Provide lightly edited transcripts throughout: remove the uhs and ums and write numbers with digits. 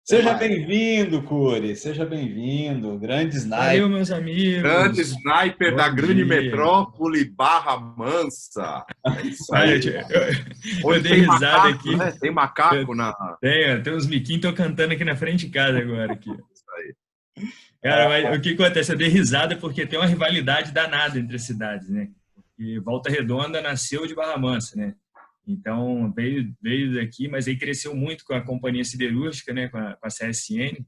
Até Seja mais. bem-vindo, Cury. Seja bem-vindo. Grande Valeu, sniper. meus Grande amigos. sniper da Bom grande dia. metrópole Barra Mansa. É isso Cara, aí. eu Hoje dei tem risada macaco, aqui. né? Tem Eu macaco na. tem uns miquinhos, tô cantando aqui na frente de casa agora. Aqui. Isso aí. Cara, mas o que acontece? Eu dei risada porque tem uma rivalidade danada entre as cidades, né? Porque Volta Redonda nasceu de Barra Mansa, né? Então, veio daqui, mas aí cresceu muito com a Companhia Siderúrgica, né? Com a CSN.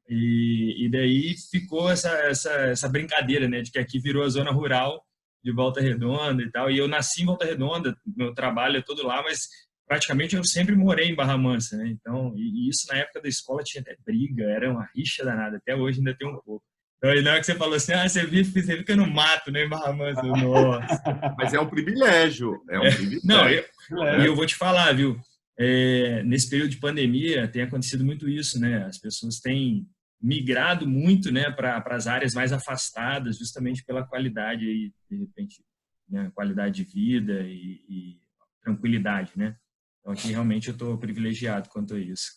E daí ficou essa brincadeira, né, de que aqui virou a zona rural de Volta Redonda e tal. E eu nasci em Volta Redonda, meu trabalho é todo lá, mas praticamente eu sempre morei em Barra Mansa, né? Então, e isso na época da escola tinha até briga, era uma rixa danada, até hoje ainda tem um pouco. Então, aí na hora que você falou assim, você fica no mato, né, em Barra Mansa? Nossa. Mas é um privilégio. É um Não, privilégio. e Né? eu vou te falar, viu? Nesse período de pandemia tem acontecido muito isso, né? As pessoas têm migrado muito, né, para as áreas mais afastadas, justamente pela qualidade aí, de repente, né, qualidade de vida e tranquilidade, né? Então aqui realmente eu estou privilegiado quanto a isso.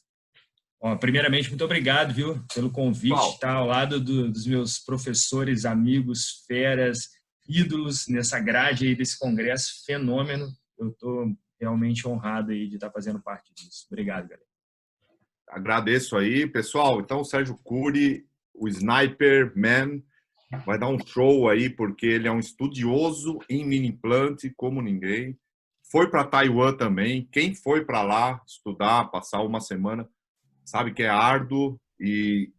Ó, primeiramente, muito obrigado, viu, pelo convite, Pessoal, estar ao lado dos meus professores, amigos, feras, ídolos nessa grade aí desse congresso fenômeno. Eu estou realmente honrado aí de estar fazendo parte disso. Obrigado, galera. agradeço aí. Pessoal, então o Sérgio Cury, o Sniper Man, vai dar um show aí, porque ele é um estudioso em mini implante como ninguém. Foi para Taiwan também. Quem foi para lá estudar, passar uma semana, sabe que é árduo, e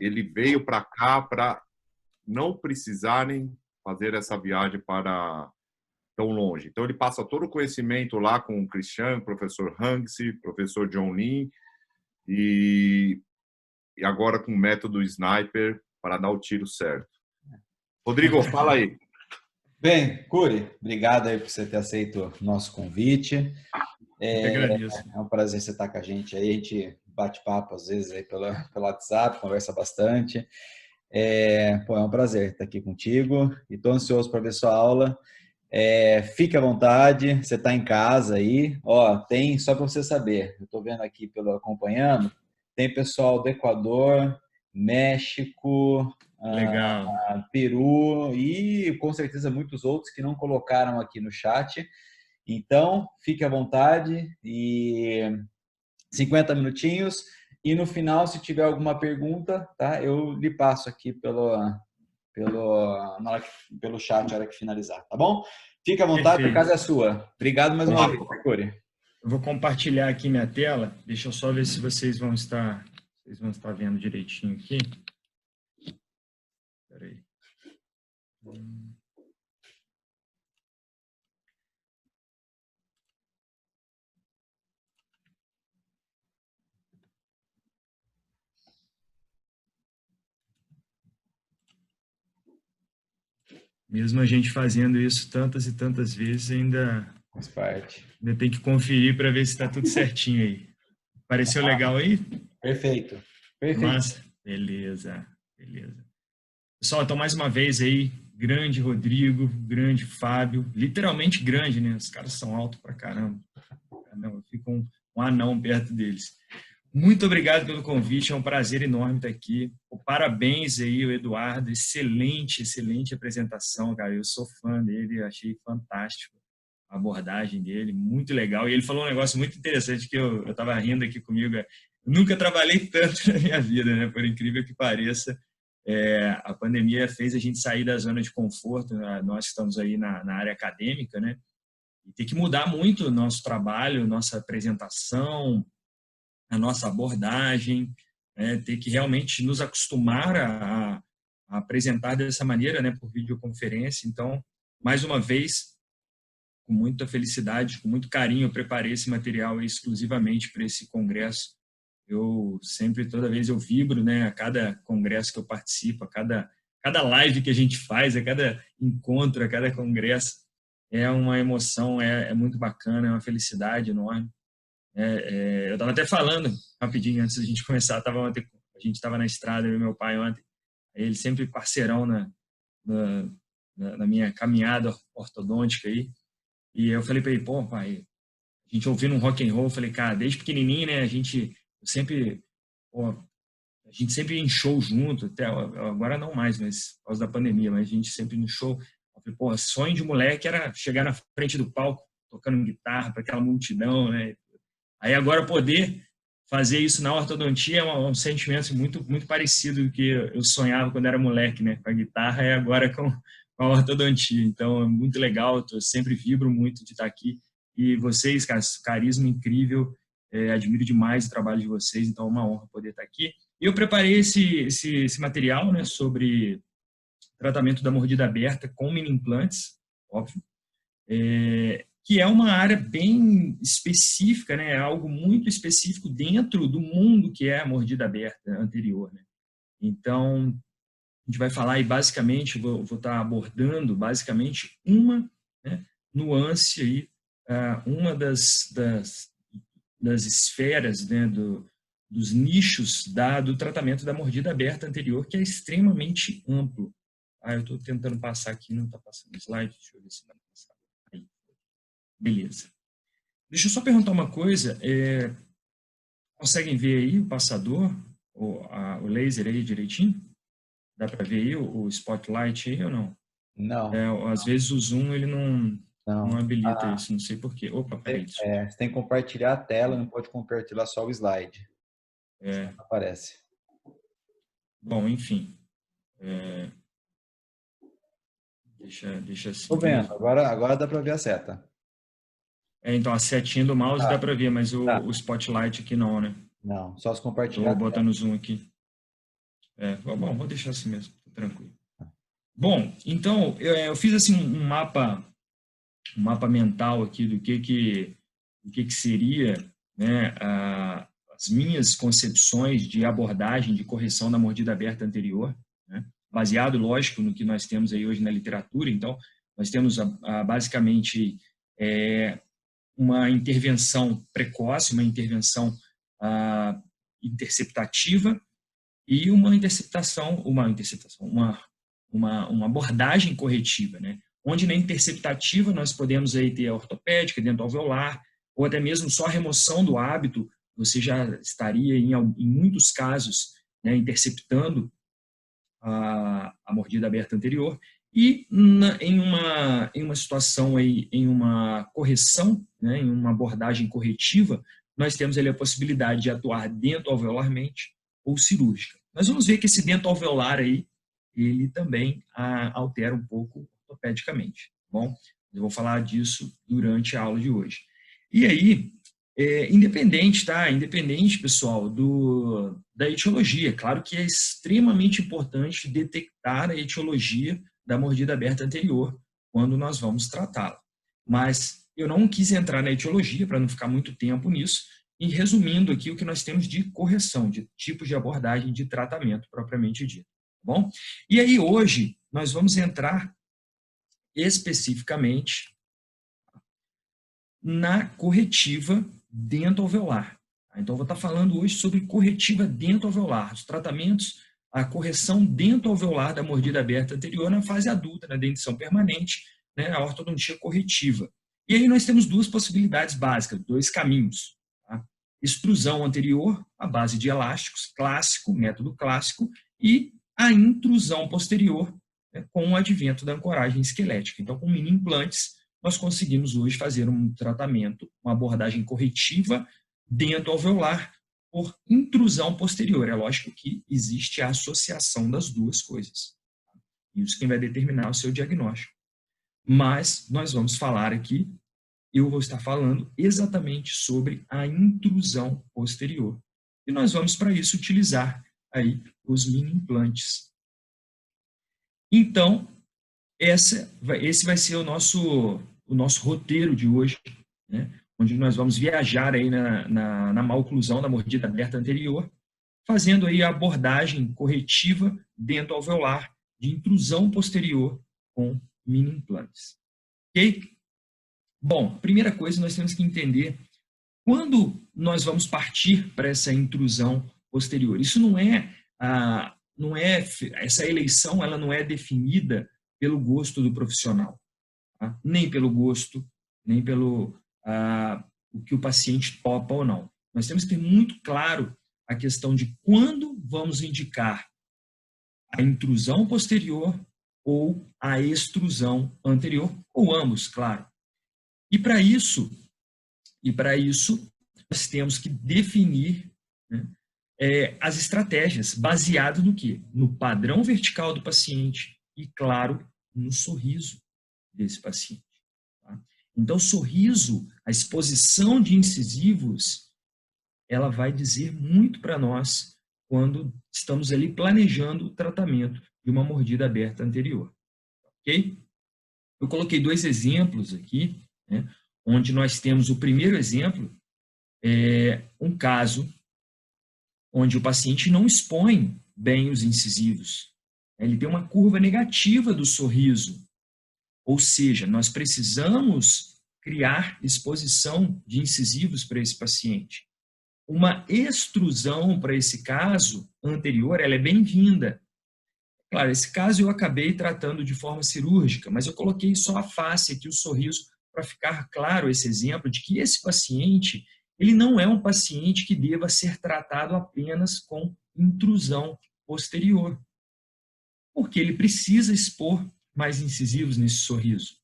ele veio para cá para não precisarem fazer essa viagem para tão longe. Então ele passa todo o conhecimento lá com o Christian, professor Hangsi, professor John Lin, e, e agora com o método Sniper para dar o tiro certo. Rodrigo, fala aí. Bem, Cury, obrigado aí por você ter aceito o nosso convite. Eu que É, agradeço. é um prazer você estar com a gente aí. A gente bate papo às vezes aí pelo WhatsApp, conversa bastante. Pô, é um prazer estar aqui contigo e estou ansioso para ver sua aula. Fique à vontade, você está em casa aí. Ó, tem, só para você saber, eu estou vendo aqui pelo acompanhando, tem pessoal do Equador, México, Legal. Peru e com certeza muitos outros que não colocaram aqui no chat. Então, fique à vontade e 50 minutinhos. E no final, se tiver alguma pergunta, tá? Eu lhe passo aqui pelo chat na hora que finalizar, tá bom? Fique à vontade, a Perfeito. casa é sua. Obrigado mais uma vez, Mercúrio. Eu vou compartilhar aqui minha tela. Deixa eu só ver se vocês vão estar vendo direitinho aqui. Espera aí. Mesmo a gente fazendo isso tantas e tantas vezes, Faz parte. ainda tem que conferir para ver se está tudo certinho aí. Pareceu legal aí? Perfeito. Perfeito. Massa? Beleza, beleza. Pessoal, então mais uma vez aí, grande Rodrigo, grande Fábio, literalmente grande, né? Os caras são altos pra caramba. Não, fica um anão perto deles. Muito obrigado pelo convite, é um prazer enorme estar aqui. Parabéns aí, o Eduardo, excelente, excelente apresentação, cara. Eu sou fã dele, achei fantástico a abordagem dele, muito legal. E ele falou um negócio muito interessante que eu estava rindo aqui comigo. Eu nunca trabalhei tanto na minha vida, né? Por incrível que pareça. A pandemia fez a gente sair da zona de conforto, né? Nós que estamos aí na área acadêmica, né? E tem que mudar muito o nosso trabalho, nossa apresentação, a nossa abordagem, né? Ter que realmente nos acostumar a apresentar dessa maneira, né? Por videoconferência. Então, mais uma vez, com muita felicidade, com muito carinho, eu preparei esse material exclusivamente para esse congresso. Eu sempre, toda vez eu vibro, né? A cada congresso que eu participo, a cada live que a gente faz, a cada encontro, a cada congresso, é uma emoção, é muito bacana, é uma felicidade enorme. Eu estava até falando rapidinho antes da gente começar, a gente estava na estrada, eu e meu pai ontem, ele sempre parceirão na, na minha caminhada ortodôntica aí, e eu falei para ele, pô, pai, a gente ouvindo um rock and roll, eu falei, cara, desde pequenininho, né, eu sempre pô, a gente sempre ia em show junto, até agora não mais, mas por causa da pandemia, mas a gente sempre no show. Eu falei, pô, sonho de moleque era chegar na frente do palco, tocando guitarra para aquela multidão, né? Aí agora poder fazer isso na ortodontia é um sentimento muito parecido do que eu sonhava quando era moleque, né? Com a guitarra e agora com a ortodontia. Então é muito legal, eu sempre vibro muito de estar aqui. E vocês, cara, carisma incrível, admiro demais o trabalho de vocês, então é uma honra poder estar aqui. E eu preparei esse material, né, sobre tratamento da mordida aberta com mini implantes, óbvio, que é uma área bem específica, né, algo muito específico dentro do mundo que é a mordida aberta anterior, né. Então, a gente vai falar aí basicamente, vou estar abordando basicamente uma, né, nuance aí, uma das esferas, né, dos nichos do tratamento da mordida aberta anterior, que é extremamente amplo. Eu estou tentando passar aqui, não está passando o slide, deixa eu ver se vai passar. Aí. Beleza. Deixa eu só perguntar uma coisa, conseguem ver aí o passador, o laser aí direitinho? Dá para ver aí o spotlight aí ou não? Não. Às vezes o zoom ele não habilita isso, não sei porquê. Opa, peraí. Você tem que compartilhar a tela, não pode compartilhar só o slide. Não aparece. Bom, enfim. Deixa assim. Estou vendo, agora dá para ver a seta. Então a setinha do mouse dá para ver, mas o spotlight aqui não, né? Não, só se compartilhar. Estou botando o zoom aqui. Bom, vou deixar assim mesmo, tranquilo. Bom, então eu fiz assim um mapa mental aqui do que seria, né, as minhas concepções de abordagem de correção da mordida aberta anterior, né, baseado, lógico, no que nós temos aí hoje na literatura. Então, nós temos basicamente uma intervenção precoce, uma intervenção interceptativa e uma abordagem corretiva, né? Onde na interceptativa nós podemos aí ter a ortopédica, dentoalveolar, ou até mesmo só a remoção do hábito, você já estaria em muitos casos, né, interceptando a mordida aberta anterior. E em uma situação aí, em uma correção, né, em uma abordagem corretiva, nós temos ali a possibilidade de atuar dentoalveolarmente ou cirúrgica. Nós vamos ver que esse dentoalveolar aí, ele também altera um pouco ortopedicamente, tá bom? Eu vou falar disso durante a aula de hoje. E aí, independente, pessoal, da etiologia, claro que é extremamente importante detectar a etiologia da mordida aberta anterior quando nós vamos tratá-la. Mas eu não quis entrar na etiologia para não ficar muito tempo nisso, e resumindo aqui o que nós temos de correção, de tipos de abordagem de tratamento propriamente dito. Bom? E aí hoje nós vamos entrar especificamente na corretiva dentoalveolar. Então, eu vou estar falando hoje sobre corretiva dentoalveolar, os tratamentos, a correção dentoalveolar da mordida aberta anterior na fase adulta, na dentição permanente, né, a ortodontia corretiva. E aí nós temos duas possibilidades básicas, dois caminhos. Tá? Extrusão anterior, à base de elásticos, clássico, método clássico, e a intrusão posterior, né, com o advento da ancoragem esquelética. Então, com mini implantes, nós conseguimos hoje fazer um tratamento, uma abordagem corretiva dentoalveolar por intrusão posterior. É lógico que existe a associação das duas coisas. Isso quem vai determinar o seu diagnóstico. Mas nós vamos falar aqui, eu vou estar falando exatamente sobre a intrusão posterior. E nós vamos, para isso, utilizar aí os mini implantes. Então, esse vai ser o nosso roteiro de hoje, né? Onde nós vamos viajar aí na maloclusão da mordida aberta anterior, fazendo aí a abordagem corretiva dentoalveolar de intrusão posterior com mini implantes. Ok? Bom, primeira coisa, nós temos que entender quando nós vamos partir para essa intrusão posterior. Isso essa eleição ela não é definida pelo gosto do profissional, tá? Nem pelo gosto, nem pelo o que o paciente topa ou não. Nós temos que ter muito claro a questão de quando vamos indicar a intrusão posterior ou a extrusão anterior, ou ambos, claro. E para isso, nós temos que definir, né, as estratégias, baseado no quê? No padrão vertical do paciente e, claro, no sorriso desse paciente. Tá? Então, o sorriso, a exposição de incisivos, ela vai dizer muito para nós quando estamos ali planejando o tratamento de uma mordida aberta anterior. Ok? Eu coloquei 2 exemplos aqui, né, onde nós temos o primeiro exemplo, um caso onde o paciente não expõe bem os incisivos. Ele tem uma curva negativa do sorriso. Ou seja, nós precisamos criar exposição de incisivos para esse paciente. Uma extrusão para esse caso anterior, ela é bem-vinda. Claro, esse caso eu acabei tratando de forma cirúrgica, mas eu coloquei só a face aqui, o sorriso, para ficar claro esse exemplo de que esse paciente, ele não é um paciente que deva ser tratado apenas com intrusão posterior, porque ele precisa expor mais incisivos nesse sorriso.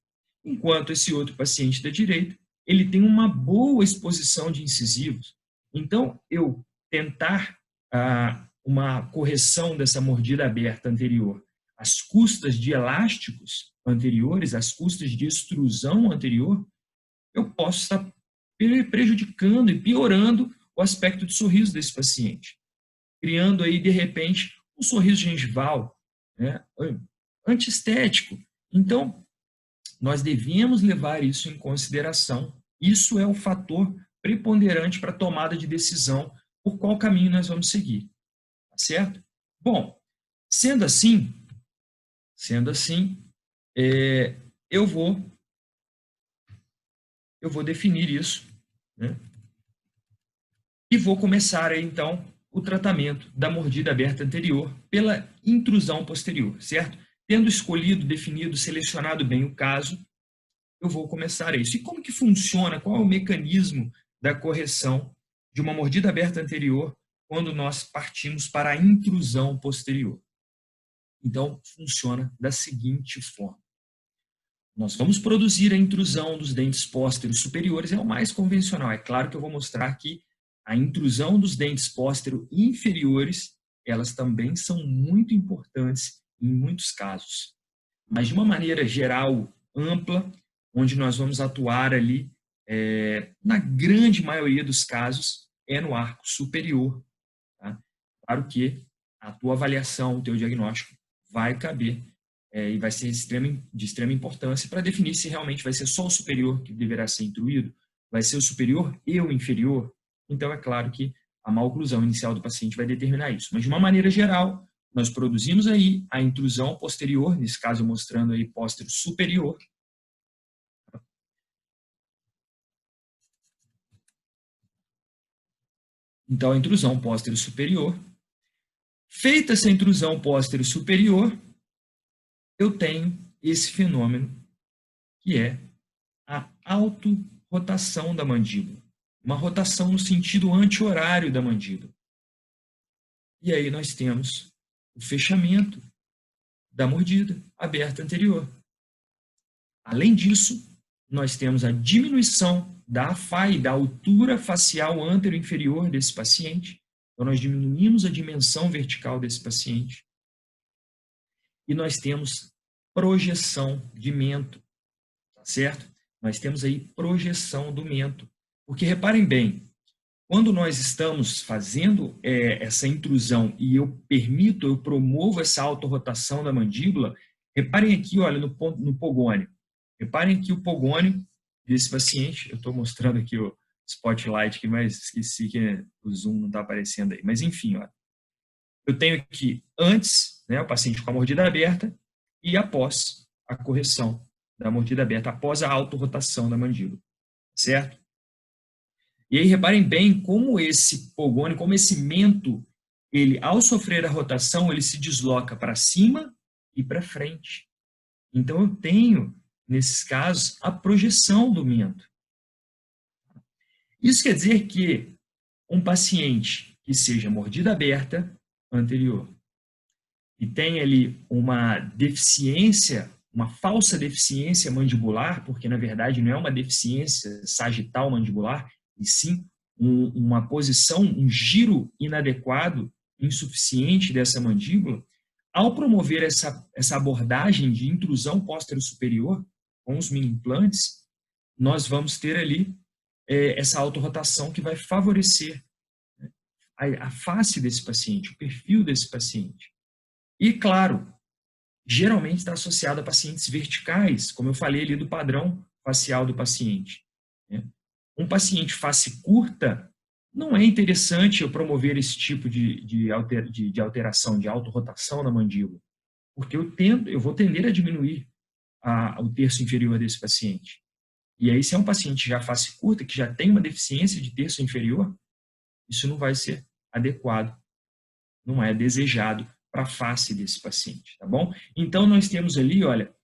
Enquanto esse outro paciente da direita, ele tem uma boa exposição de incisivos. Então, eu tentar uma correção dessa mordida aberta anterior, às custas de elásticos anteriores, às custas de extrusão anterior, eu posso estar prejudicando e piorando o aspecto de sorriso desse paciente, criando aí, de repente, um sorriso gengival, né, antiestético. Então, nós devemos levar isso em consideração. Isso é o fator preponderante para a tomada de decisão por qual caminho nós vamos seguir. Tá certo? Bom, sendo assim, eu vou definir isso, né? E vou começar aí, então, o tratamento da mordida aberta anterior pela intrusão posterior, certo? Tendo escolhido, definido, selecionado bem o caso, eu vou começar isso. E como que funciona? Qual é o mecanismo da correção de uma mordida aberta anterior quando nós partimos para a intrusão posterior? Então, funciona da seguinte forma. Nós vamos produzir a intrusão dos dentes pósteros superiores, é o mais convencional. É claro que eu vou mostrar que a intrusão dos dentes pósteros inferiores, elas também são muito importantes em muitos casos. Mas de uma maneira geral, ampla, onde nós vamos atuar ali, na grande maioria dos casos, é no arco superior. Tá? Claro que a tua avaliação, o teu diagnóstico vai caber e vai ser de extrema importância para definir se realmente vai ser só o superior que deverá ser intruído, vai ser o superior e o inferior. Então, é claro que a maloclusão inicial do paciente vai determinar isso. Mas, de uma maneira geral, nós produzimos aí a intrusão posterior, nesse caso mostrando aí póstero superior. Então, a intrusão póstero superior. Feita essa intrusão póstero superior, eu tenho esse fenômeno que é a autorrotação da mandíbula. Uma rotação no sentido anti-horário da mandíbula. E aí nós temos o fechamento da mordida aberta anterior. Além disso, nós temos a diminuição da AFAI, da altura facial antero-inferior desse paciente. Então, nós diminuímos a dimensão vertical desse paciente. E nós temos projeção de mento, tá certo? Nós temos aí projeção do mento. Porque, reparem bem, quando nós estamos fazendo essa intrusão e eu promovo essa autorrotação da mandíbula, reparem aqui, olha, no pogônio. Reparem aqui o pogônio desse paciente. Eu estou mostrando aqui o spotlight aqui, mas esqueci que o zoom não está aparecendo aí. Mas, enfim, ó, eu tenho aqui antes, né, o paciente com a mordida aberta e após a correção da mordida aberta, após a autorrotação da mandíbula, certo? E aí, reparem bem como esse pogônio, como esse mento, ele, ao sofrer a rotação, ele se desloca para cima e para frente. Então, eu tenho, nesses casos, a projeção do mento. Isso quer dizer que um paciente que seja mordida aberta anterior. E tem ali uma deficiência, uma falsa deficiência mandibular, porque na verdade não é uma deficiência sagital mandibular, e sim uma posição, um giro inadequado, insuficiente dessa mandíbula. Ao promover essa abordagem de intrusão póstero-superior com os mini-implantes, nós vamos ter ali essa autorrotação que vai favorecer, né, a face desse paciente, o perfil desse paciente. E, claro, geralmente está associado a pacientes verticais, como eu falei ali do padrão facial do paciente, né? Um paciente face curta, não é interessante eu promover esse tipo de alteração, de autorrotação na mandíbula, porque eu vou tender a diminuir o terço inferior desse paciente. E aí, se é um paciente já face curta, que já tem uma deficiência de terço inferior, isso não vai ser adequado, não é desejado para a face desse paciente, tá bom? Então, nós temos ali, olha,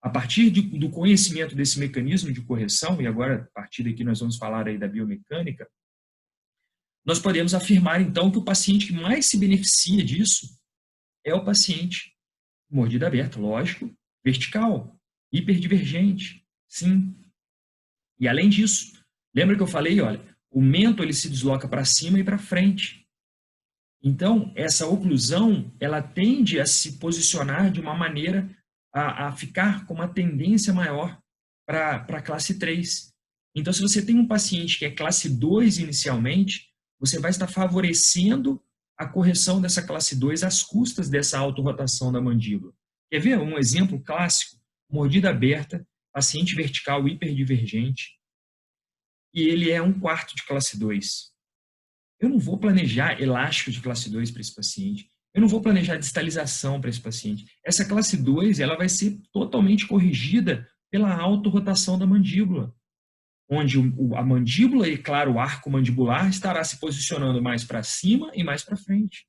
a partir do conhecimento desse mecanismo de correção, e agora, a partir daqui nós vamos falar aí da biomecânica, nós podemos afirmar, então, que o paciente que mais se beneficia disso é o paciente mordida aberta, lógico, vertical, hiperdivergente, sim. E além disso, lembra que eu falei, olha, o mento ele se desloca para cima e para frente. Então, essa oclusão, ela tende a se posicionar de uma maneira a ficar com uma tendência maior para a classe 3. Então, se você tem um paciente que é classe 2 inicialmente, você vai estar favorecendo a correção dessa classe 2 às custas dessa autorrotação da mandíbula. Quer ver um exemplo clássico? Mordida aberta, paciente vertical hiperdivergente, e ele é 1/4 de classe 2. Eu não vou planejar elástico de classe 2 para esse paciente. Eu não vou planejar distalização para esse paciente. Essa classe 2 ela vai ser totalmente corrigida pela autorrotação da mandíbula, onde a mandíbula e, claro, o arco mandibular estará se posicionando mais para cima e mais para frente,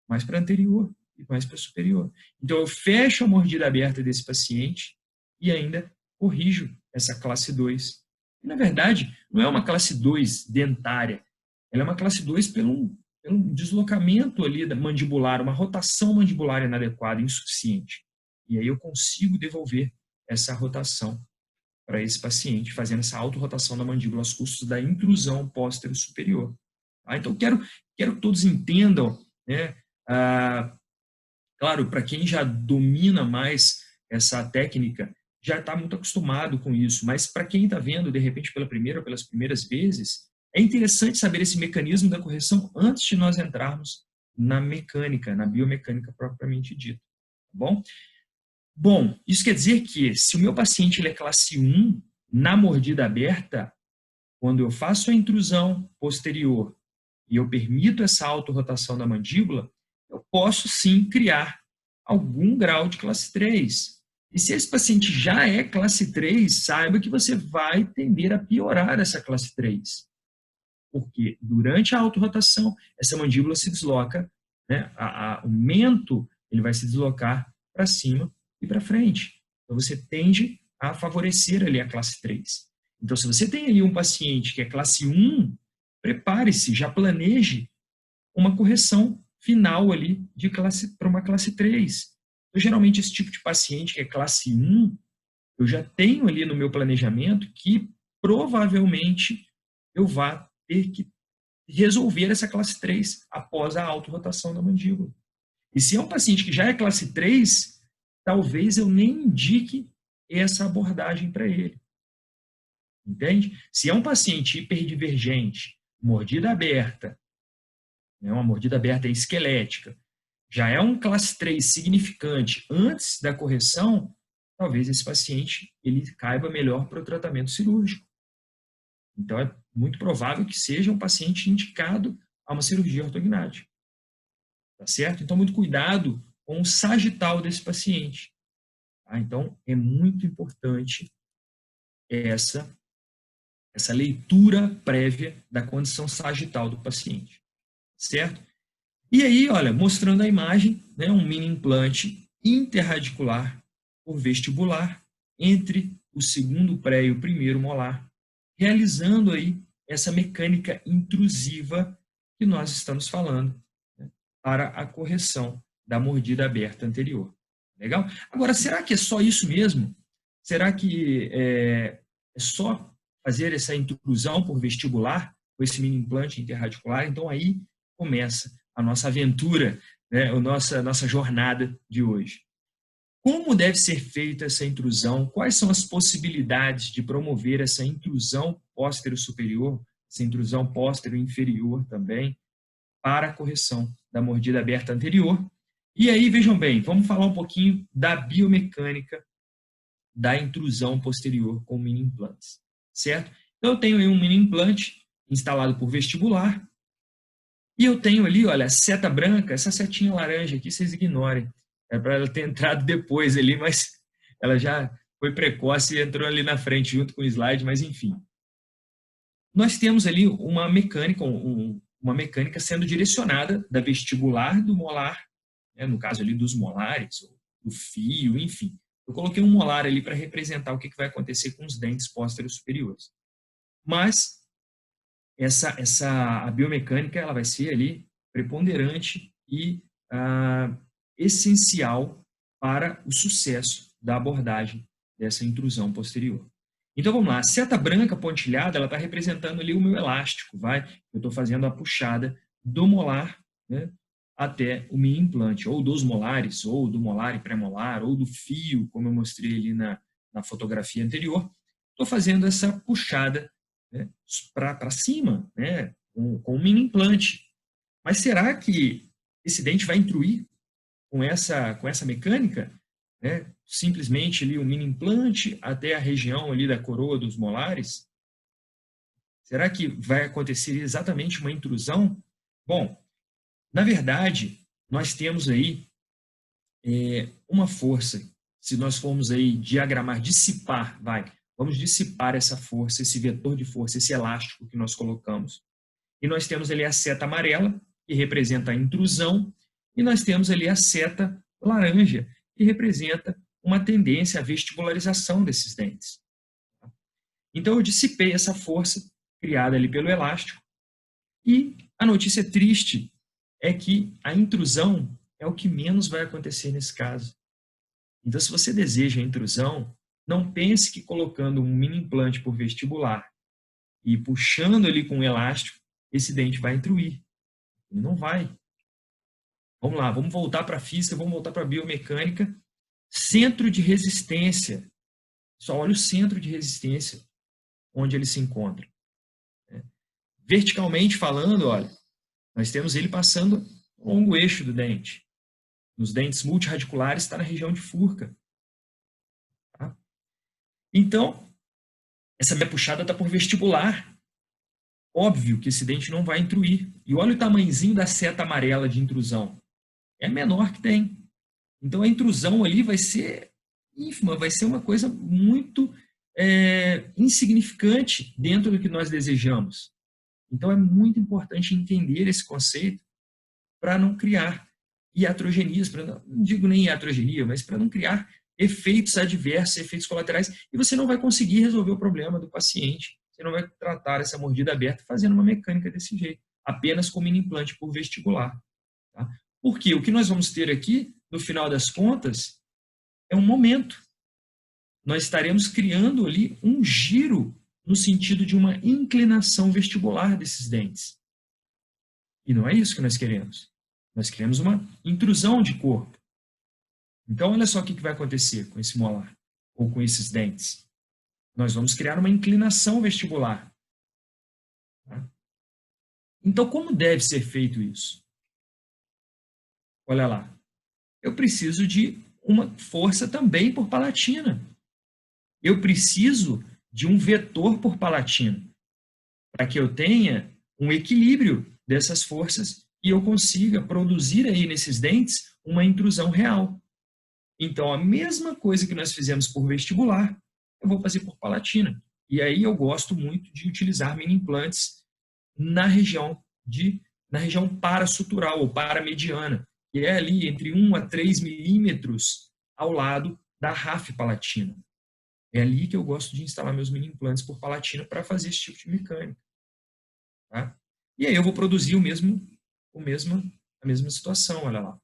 mais para anterior e mais para superior. Então, eu fecho a mordida aberta desse paciente e ainda corrijo essa classe 2. E, na verdade, não é uma classe 2 dentária, ela é uma classe 2 pelo deslocamento ali da mandibular, uma rotação mandibular inadequada, insuficiente. E aí eu consigo devolver essa rotação para esse paciente, fazendo essa autorrotação da mandíbula aos custos da intrusão póstero-superior. Tá? Então, quero que todos entendam, né? Claro, para quem já domina mais essa técnica, já está muito acostumado com isso, mas para quem está vendo, de repente, pela primeira ou pelas primeiras vezes, é interessante saber esse mecanismo da correção antes de nós entrarmos na mecânica, na biomecânica propriamente dita. Tá bom? Bom, isso quer dizer que se o meu paciente ele é classe 1, na mordida aberta, quando eu faço a intrusão posterior e eu permito essa autorrotação da mandíbula, eu posso sim criar algum grau de classe 3. E se esse paciente já é classe 3, saiba que você vai tender a piorar essa classe 3. Porque durante a autorrotação, essa mandíbula se desloca, né, o mento ele vai se deslocar para cima e para frente. Então, você tende a favorecer ali a classe 3. Então, se você tem ali um paciente que é classe 1, prepare-se, já planeje uma correção final ali para uma classe 3. Então, geralmente, esse tipo de paciente que é classe 1, eu já tenho ali no meu planejamento que provavelmente eu vá ter que resolver essa classe 3 após a autorrotação da mandíbula. E se é um paciente que já é classe 3, talvez eu nem indique essa abordagem para ele. Entende? Se é um paciente hiperdivergente, mordida aberta, né, uma mordida aberta esquelética, já é um classe 3 significante antes da correção, talvez esse paciente ele caiba melhor para o tratamento cirúrgico. Então, é muito provável que seja um paciente indicado a uma cirurgia ortognática. Tá certo? Então, muito cuidado com o sagital desse paciente. Tá? Então, é muito importante essa leitura prévia da condição sagital do paciente. Certo? E aí, olha, mostrando a imagem, né, um mini implante interradicular por vestibular entre o segundo pré e o primeiro molar, realizando aí essa mecânica intrusiva que nós estamos falando, né, para a correção da mordida aberta anterior. Legal? Agora, será que é só isso mesmo? Será que é só fazer essa intrusão por vestibular com esse mini implante interradicular? Então, aí começa a nossa aventura, né, a nossa jornada de hoje. Como deve ser feita essa intrusão? Quais são as possibilidades de promover essa intrusão póstero-superior, essa intrusão póstero-inferior também, para a correção da mordida aberta anterior? E aí, vejam bem, vamos falar um pouquinho da biomecânica da intrusão posterior com mini implantes, certo? Então, eu tenho aí um mini implante instalado por vestibular e eu tenho ali, olha, a seta branca, essa setinha laranja aqui, vocês ignorem. É para ela ter entrado depois ali, mas ela já foi precoce e entrou ali na frente junto com o slide, mas enfim. Nós temos ali uma mecânica sendo direcionada da vestibular do molar, né, no caso ali dos molares, ou do fio, enfim. Eu coloquei um molar ali para representar o que vai acontecer com os dentes pósteros superiores. Mas a biomecânica ela vai ser ali preponderante e essencial para o sucesso da abordagem dessa intrusão posterior. Então vamos lá, a seta branca pontilhada ela está representando ali o meu elástico, eu estou fazendo a puxada do molar, né, até o mini implante, ou dos molares, ou do molar e pré-molar, ou do fio, como eu mostrei ali na fotografia anterior. Estou fazendo essa puxada, né, para cima, né, com o mini implante. Mas será que esse dente vai intruir com essa mecânica? Né, simplesmente ali o mini implante até a região ali da coroa dos molares? Será que vai acontecer exatamente uma intrusão? Bom, na verdade, nós temos aí uma força. Se nós formos aí diagramar, dissipar, vamos dissipar essa força, esse vetor de força, esse elástico que nós colocamos. E nós temos ali a seta amarela, que representa a intrusão, e nós temos ali a seta laranja, que representa uma tendência à vestibularização desses dentes. Então, eu dissipei essa força criada ali pelo elástico, e a notícia triste é que a intrusão é o que menos vai acontecer nesse caso. Então, se você deseja a intrusão, não pense que colocando um mini implante por vestibular e puxando ali com um elástico, esse dente vai intruir. Ele não vai. Vamos lá, vamos voltar para a física, vamos voltar para a biomecânica. Centro de resistência. Só olha o centro de resistência, onde ele se encontra. Verticalmente falando, olha, nós temos ele passando ao longo eixo do dente. Nos dentes multirradiculares está na região de Furca. Tá? Então, essa minha puxada está por vestibular. Óbvio que esse dente não vai intruir. E olha o tamanhozinho da seta amarela de intrusão. É a menor que tem. Então, a intrusão ali vai ser ínfima, vai ser uma coisa muito insignificante dentro do que nós desejamos. Então, é muito importante entender esse conceito para não criar iatrogenias, não digo nem iatrogenia, mas para não criar efeitos adversos, efeitos colaterais, e você não vai conseguir resolver o problema do paciente. Você não vai tratar essa mordida aberta fazendo uma mecânica desse jeito, apenas com mini implante por vestibular. Tá? Porque o que nós vamos ter aqui, no final das contas, é um momento. Nós estaremos criando ali um giro no sentido de uma inclinação vestibular desses dentes. E não é isso que nós queremos. Nós queremos uma intrusão de corpo. Então, olha só o que vai acontecer com esse molar, ou com esses dentes. Nós vamos criar uma inclinação vestibular. Tá? Então, como deve ser feito isso? Olha lá. Eu preciso de uma força também por palatina. Eu preciso de um vetor por palatina, para que eu tenha um equilíbrio dessas forças e eu consiga produzir aí nesses dentes uma intrusão real. Então, a mesma coisa que nós fizemos por vestibular, eu vou fazer por palatina. E aí eu gosto muito de utilizar mini implantes na região parasutural ou paramediana, que é ali entre 1 a 3 milímetros ao lado da RAF palatina. É ali que eu gosto de instalar meus mini implantes por palatina para fazer esse tipo de mecânica. Tá? E aí eu vou produzir a mesma situação, olha lá.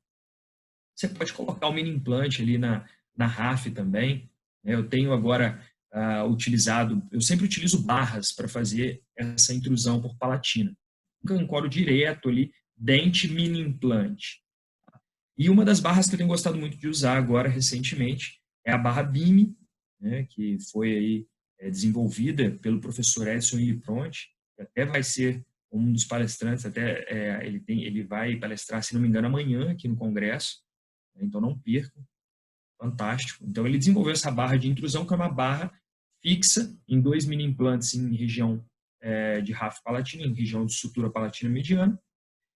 Você pode colocar o mini implante ali na RAF também. Eu tenho agora utilizado, eu sempre utilizo barras para fazer essa intrusão por palatina. Eu ancoro direto ali, dente mini implante. E uma das barras que eu tenho gostado muito de usar agora, recentemente, é a barra BIM, né, que foi aí, desenvolvida pelo professor Edson Ilipronte, que até vai ser um dos palestrantes, ele vai palestrar, se não me engano, amanhã aqui no Congresso, então não percam, fantástico. Então ele desenvolveu essa barra de intrusão, que é uma barra fixa em 2 mini implantes em região de RAF palatina, em região de sutura palatina mediana,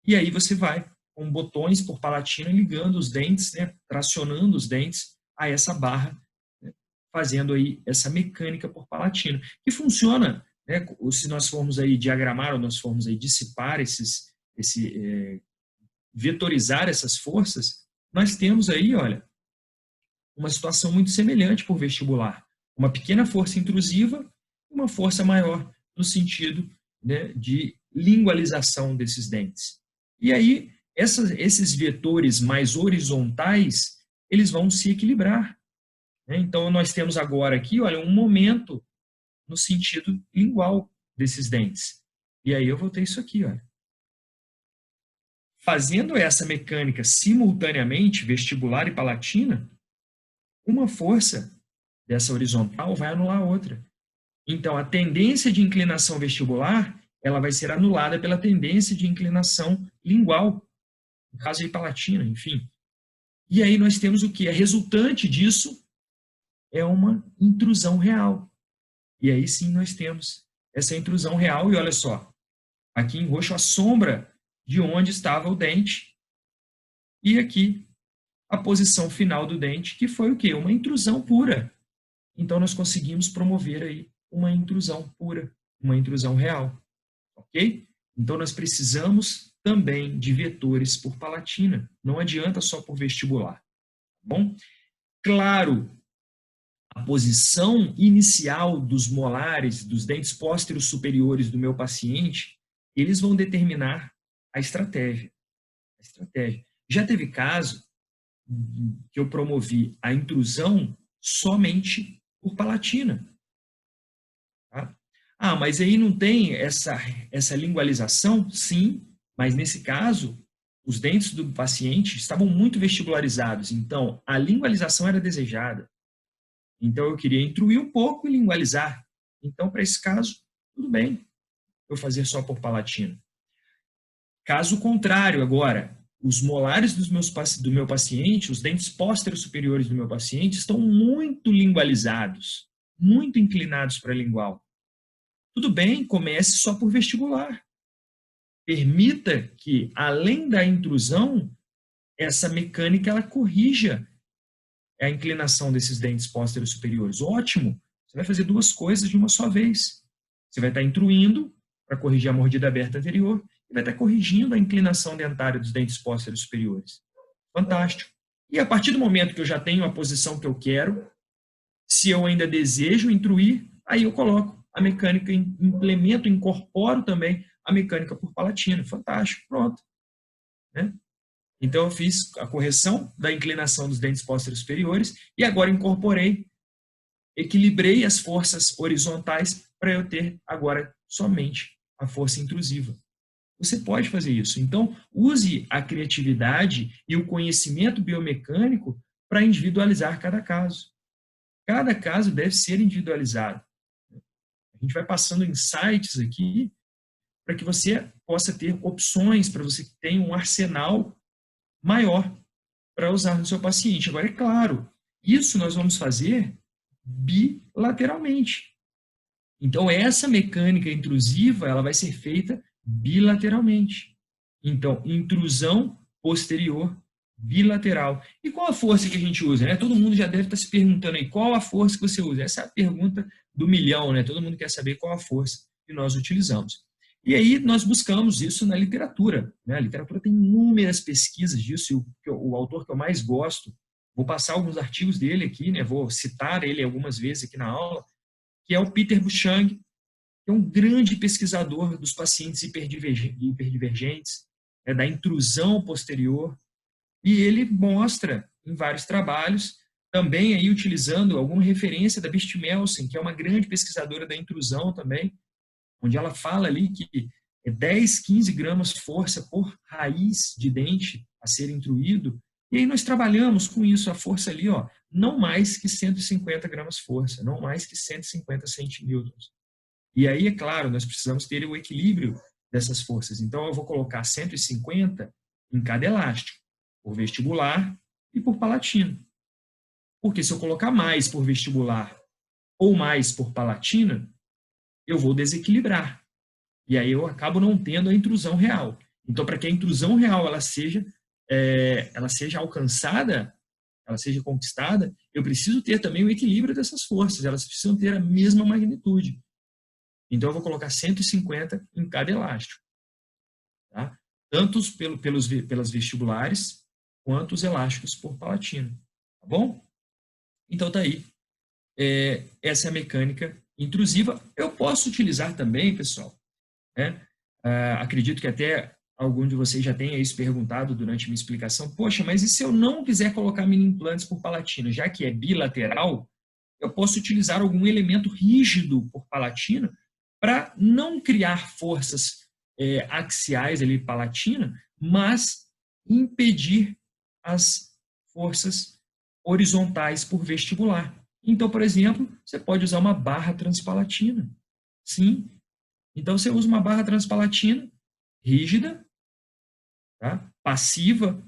e aí você vai com botões por palatina ligando os dentes, né, tracionando os dentes a essa barra, né, fazendo aí essa mecânica por palatina, que funciona, né, se nós formos aí diagramar ou nós formos aí dissipar vetorizar essas forças, nós temos aí, olha, uma situação muito semelhante por vestibular. Uma pequena força intrusiva e uma força maior no sentido, né, de lingualização desses dentes. E aí, esses vetores mais horizontais, eles vão se equilibrar. Né? Então, nós temos agora aqui, olha, um momento no sentido lingual desses dentes. E aí eu vou ter isso aqui, olha. Fazendo essa mecânica simultaneamente, vestibular e palatina, uma força dessa horizontal vai anular a outra. Então, a tendência de inclinação vestibular, ela vai ser anulada pela tendência de inclinação lingual, no caso de palatina, enfim. E aí nós temos o que? A resultante disso é uma intrusão real. E aí sim nós temos essa intrusão real, e olha só, aqui em roxo a sombra de onde estava o dente, e aqui a posição final do dente, que foi o quê? Uma intrusão pura. Então nós conseguimos promover aí uma intrusão pura, uma intrusão real. Ok? Então nós precisamos também de vetores por palatina. Não adianta só por vestibular. Tá bom? Claro, a posição inicial dos molares, dos dentes pósteros superiores do meu paciente, eles vão determinar a estratégia. Já teve caso que eu promovi a intrusão somente por palatina. Tá? Mas aí não tem essa lingualização? Sim, mas nesse caso, os dentes do paciente estavam muito vestibularizados, então a lingualização era desejada. Então eu queria intruir um pouco e lingualizar. Então, para esse caso, tudo bem eu fazer só por palatina. Caso contrário, agora, os molares do meu paciente, os dentes pósteros superiores do meu paciente estão muito lingualizados, muito inclinados para a lingual. Tudo bem, comece só por vestibular. Permita que, além da intrusão, essa mecânica ela corrija a inclinação desses dentes pósteros superiores. Ótimo! Você vai fazer duas coisas de uma só vez. Você vai estar intruindo para corrigir a mordida aberta anterior e vai estar corrigindo a inclinação dentária dos dentes pósteros superiores. Fantástico! E a partir do momento que eu já tenho a posição que eu quero, se eu ainda desejo intruir, aí eu coloco a mecânica, implemento, incorporo também a mecânica por palatina. Fantástico, pronto. Né? Então, eu fiz a correção da inclinação dos dentes pósteros superiores e agora equilibrei as forças horizontais para eu ter agora somente a força intrusiva. Você pode fazer isso. Então, use a criatividade e o conhecimento biomecânico para individualizar cada caso. Cada caso deve ser individualizado. A gente vai passando insights aqui para que você possa ter opções, para você que tenha um arsenal maior para usar no seu paciente. Agora, é claro, isso nós vamos fazer bilateralmente. Então, essa mecânica intrusiva ela vai ser feita bilateralmente. Então, intrusão posterior bilateral. E qual a força que a gente usa? Né? Todo mundo já deve estar se perguntando aí, qual a força que você usa? Essa é a pergunta do milhão, né? Todo mundo quer saber qual a força que nós utilizamos. E aí nós buscamos isso na literatura. Né? A literatura tem inúmeras pesquisas disso, e o autor que eu mais gosto, vou passar alguns artigos dele aqui, né? Vou citar ele algumas vezes aqui na aula, que é o Peter Buchang, que é um grande pesquisador dos pacientes hiperdivergentes, da intrusão posterior, e ele mostra em vários trabalhos, também aí utilizando alguma referência da Birgit Melsen, que é uma grande pesquisadora da intrusão também, onde ela fala ali que 10, 15 gramas força por raiz de dente a ser intruído, e aí nós trabalhamos com isso, a força ali, ó, não mais que 150 gramas força, não mais que 150 centinewtons. E aí, é claro, nós precisamos ter o equilíbrio dessas forças. Então, eu vou colocar 150 em cada elástico, por vestibular e por palatina. Porque se eu colocar mais por vestibular ou mais por palatina, eu vou desequilibrar. E aí eu acabo não tendo a intrusão real. Então, para que a intrusão real ela seja alcançada, ela seja conquistada, eu preciso ter também o equilíbrio dessas forças. Elas precisam ter a mesma magnitude. Então, eu vou colocar 150 em cada elástico. Tá? Tanto pelas vestibulares, quanto os elásticos por palatina. Tá bom? Então, tá aí. Essa é a mecânica intrusiva. Eu posso utilizar também, pessoal, né? Acredito que até algum de vocês já tenha isso perguntado durante a minha explicação. Poxa, mas e se eu não quiser colocar mini implantes por palatina? Já que é bilateral, eu posso utilizar algum elemento rígido por palatina para não criar forças axiais ali palatina, mas impedir as forças horizontais por vestibular. Então, por exemplo, você pode usar uma barra transpalatina. Sim. Então, você usa uma barra transpalatina rígida, tá? Passiva.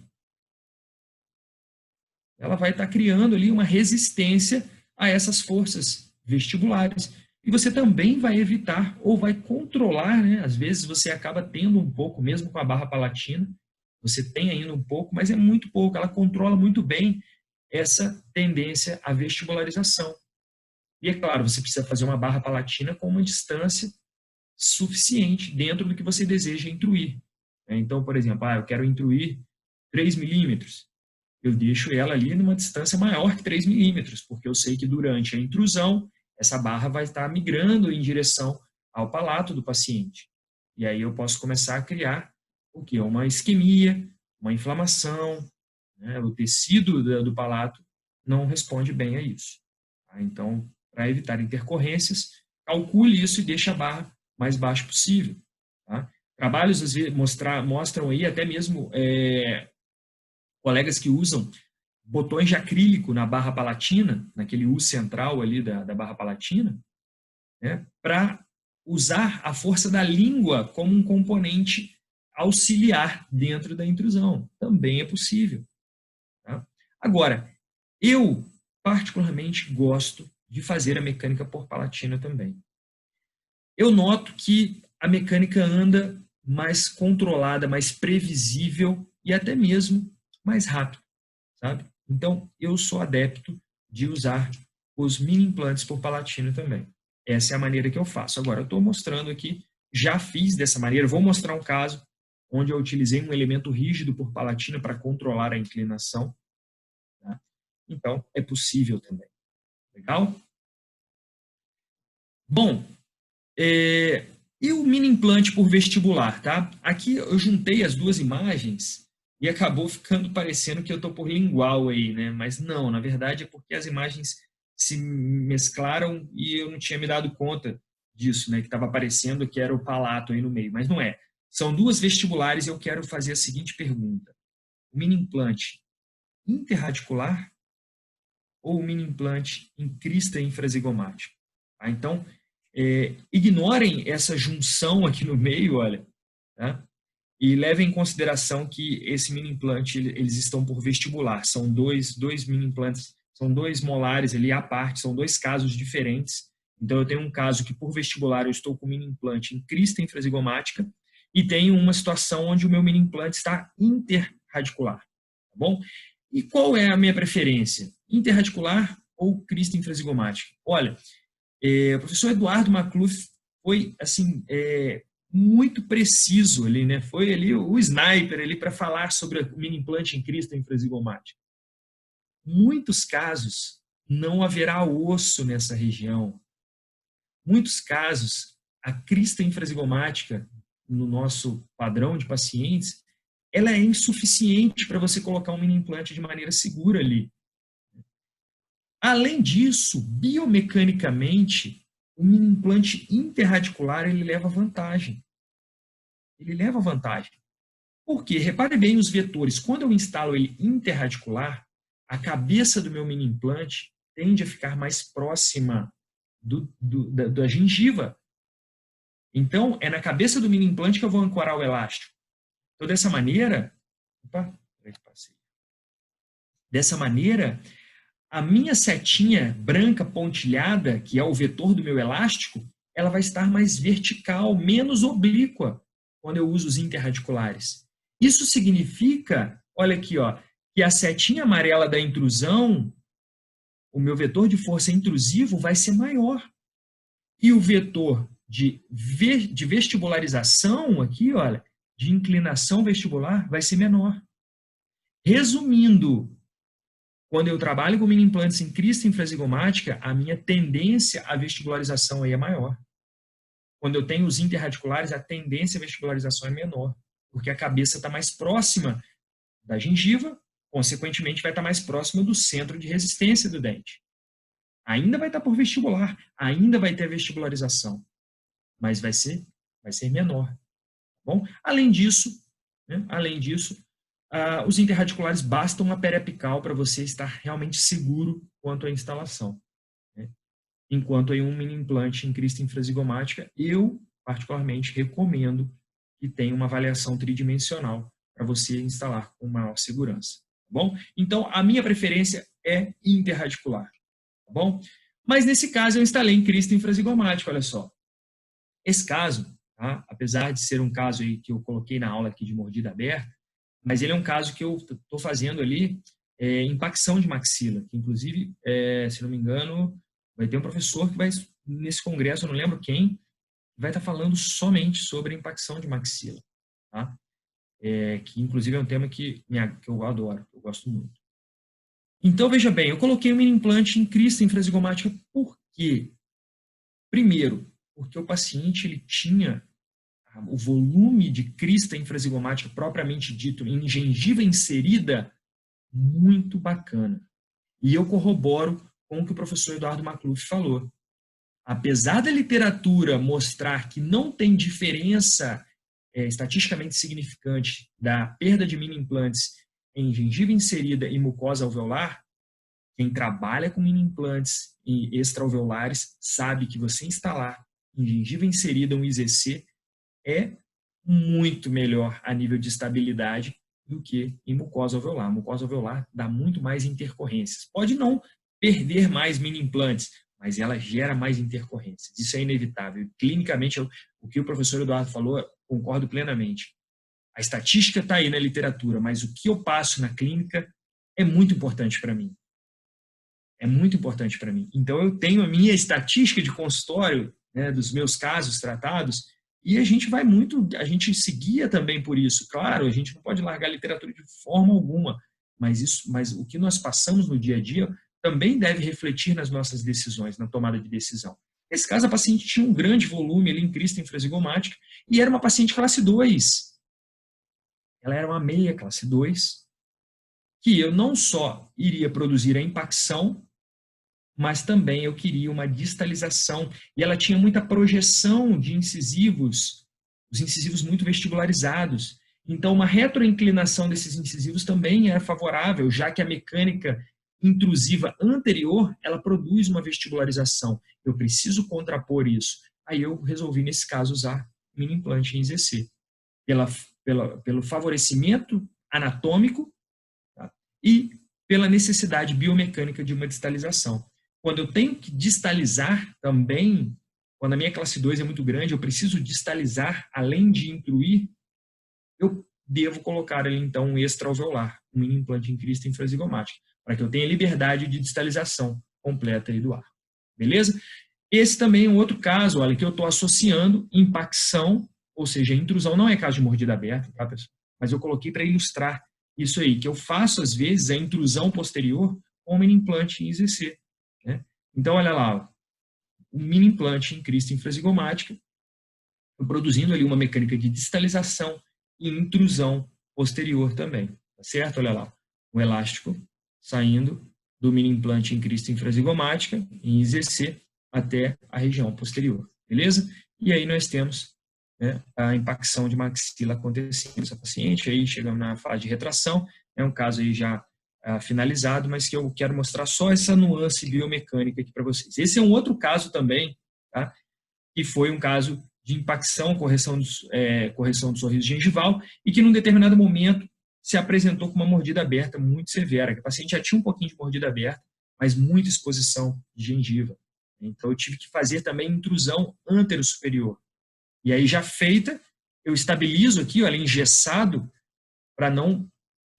Ela vai estar criando ali uma resistência a essas forças vestibulares. E você também vai evitar ou vai controlar, né? Às vezes você acaba tendo um pouco, mesmo com a barra palatina, você tem ainda um pouco, mas é muito pouco. Ela controla muito bem essa tendência à vestibularização. E é claro, você precisa fazer uma barra palatina com uma distância suficiente dentro do que você deseja intruir. Então, por exemplo, eu quero intruir 3 milímetros. Eu deixo ela ali numa distância maior que 3 milímetros, porque eu sei que durante a intrusão, essa barra vai estar migrando em direção ao palato do paciente. E aí eu posso começar a criar o quê? Uma isquemia, uma inflamação, né? O tecido do palato não responde bem a isso. Tá? Então, para evitar intercorrências, calcule isso e deixe a barra mais baixa possível. Tá? Trabalhos às vezes, mostram aí até mesmo colegas que usam botões de acrílico na barra palatina, naquele U central ali da barra palatina, né, para usar a força da língua como um componente auxiliar dentro da intrusão. Também é possível. Tá? Agora, eu particularmente gosto de fazer a mecânica por palatina também. Eu noto que a mecânica anda mais controlada, mais previsível e até mesmo mais rápido, sabe? Então, eu sou adepto de usar os mini implantes por palatina também. Essa é a maneira que eu faço. Agora, eu estou mostrando aqui, já fiz dessa maneira, vou mostrar um caso onde eu utilizei um elemento rígido por palatina para controlar a inclinação. Tá? Então, é possível também. Legal? Bom, e o mini implante por vestibular, tá? Aqui eu juntei as duas imagens e acabou ficando parecendo que eu estou por lingual aí, né? Mas não, na verdade é porque as imagens se mesclaram e eu não tinha me dado conta disso, né? Que estava aparecendo que era o palato aí no meio, mas não é. São duas vestibulares e eu quero fazer a seguinte pergunta. O mini implante interradicular ou o mini implante em crista infrazigomática? Tá? Então, ignorem essa junção aqui no meio, olha, tá? E levem em consideração que esse mini implante, eles estão por vestibular, são dois mini implantes, são 2 molares ali à parte, são 2 casos diferentes. Então, eu tenho um caso que por vestibular eu estou com mini implante em crista infrazigomática e tenho uma situação onde o meu mini implante está interradicular, tá bom? E qual é a minha preferência? Interradicular ou crista infrazigomática? Olha, o professor Eduardo Macluf foi assim muito preciso ali, né? Foi ali o sniper ali para falar sobre o mini implante em crista infrazigomática. Muitos casos não haverá osso nessa região. Muitos casos a crista infrazigomática, no nosso padrão de pacientes, ela é insuficiente para você colocar um mini implante de maneira segura ali. Além disso, biomecanicamente, o mini implante interradicular ele leva vantagem. Ele leva vantagem. Por quê? Repare bem os vetores. Quando eu instalo ele interradicular, a cabeça do meu mini implante tende a ficar mais próxima da gengiva. Então, é na cabeça do mini implante que eu vou ancorar o elástico. Então, dessa maneira, a minha setinha branca pontilhada, que é o vetor do meu elástico, ela vai estar mais vertical, menos oblíqua, quando eu uso os interradiculares. Isso significa, olha aqui, ó, que a setinha amarela da intrusão, o meu vetor de força intrusivo vai ser maior. E o vetor de vestibularização aqui, olha, de inclinação vestibular, vai ser menor. Resumindo, quando eu trabalho com mini implantes em crista infrazigomática, a minha tendência à vestibularização aí é maior. Quando eu tenho os interradiculares, a tendência à vestibularização é menor, porque a cabeça está mais próxima da gengiva, consequentemente vai estar mais próxima do centro de resistência do dente. Ainda vai estar por vestibular, ainda vai ter vestibularização, mas vai ser menor. Tá bom? Além disso, os interradiculares bastam a periapical para você estar realmente seguro quanto à instalação. Né? Enquanto aí um mini implante em crista infrazigomática, eu particularmente recomendo que tenha uma avaliação tridimensional para você instalar com maior segurança. Tá bom? Então, a minha preferência é interradicular. Tá bom? Mas nesse caso eu instalei em crista infrazigomática, olha só. Esse caso, tá? Apesar de ser um caso aí que eu coloquei na aula aqui de mordida aberta, mas ele é um caso que eu estou fazendo ali impacção de maxila, que inclusive, se não me engano, vai ter um professor que vai, nesse congresso, eu não lembro quem, vai estar falando somente sobre impacção de maxila, tá? Que inclusive é um tema que eu adoro, que eu gosto muito. Então, veja bem, eu coloquei um mini implante em crista infrazigomática por quê? Primeiro, porque o paciente ele tinha o volume de crista infrazigomática propriamente dito em gengiva inserida muito bacana. E eu corroboro com o que o professor Eduardo Macluf falou. Apesar da literatura mostrar que não tem diferença estatisticamente significante da perda de mini implantes em gengiva inserida e mucosa alveolar, quem trabalha com mini implantes e extraalveolares sabe que você instalar em gengiva inserida um IZC é muito melhor a nível de estabilidade do que em mucosa alveolar. A mucosa alveolar dá muito mais intercorrências. Pode não perder mais mini implantes, mas ela gera mais intercorrências. Isso é inevitável. Clinicamente, o que o professor Eduardo falou, concordo plenamente. A estatística está aí na literatura, mas o que eu passo na clínica é muito importante para mim. É muito importante para mim. Então, eu tenho a minha estatística de consultório, né, dos meus casos tratados, e a gente se guia também por isso. Claro, a gente não pode largar a literatura de forma alguma, mas o que nós passamos no dia a dia também deve refletir nas nossas decisões, na tomada de decisão. Nesse caso, a paciente tinha um grande volume ali em crista infrazigomática e era uma paciente classe 2. Ela era uma meia classe 2, que eu não só iria produzir a impacção, mas também eu queria uma distalização. E ela tinha muita projeção de incisivos, os incisivos muito vestibularizados. Então, uma retroinclinação desses incisivos também era favorável, já que a mecânica intrusiva anterior, ela produz uma vestibularização. Eu preciso contrapor isso. Aí eu resolvi, nesse caso, usar mini implante em IZC. Pelo favorecimento anatômico, tá? E pela necessidade biomecânica de uma distalização. Quando eu tenho que distalizar também, quando a minha classe 2 é muito grande, eu preciso distalizar, além de intruir, eu devo colocar ali, então, um extraalveolar, um mini implante em crista infrazigomática, para que eu tenha liberdade de distalização completa aí do ar. Beleza? Esse também é um outro caso, olha, que eu estou associando impacção, ou seja, intrusão não é caso de mordida aberta, tá, pessoal? Mas eu coloquei para ilustrar isso aí, que eu faço, às vezes, a intrusão posterior com um mini implante em IZC. Né? Então, olha lá, um mini implante em crista infrazigomática, produzindo ali uma mecânica de distalização e intrusão posterior também, tá certo? Olha lá, o elástico saindo do mini implante em crista infrazigomática, em IZC, até a região posterior, beleza? E aí nós temos, né, a impacção de maxila acontecendo nessa paciente, aí chegamos na fase de retração, é um caso aí já finalizado, mas que eu quero mostrar só essa nuance biomecânica aqui para vocês. Esse é um outro caso também, tá? Que foi um caso de impacção, correção do sorriso gengival, e que num determinado momento se apresentou com uma mordida aberta muito severa, que a paciente já tinha um pouquinho de mordida aberta, mas muita exposição de gengiva. Então eu tive que fazer também intrusão antero-superior. E aí já feita, eu estabilizo aqui, olha, engessado, para não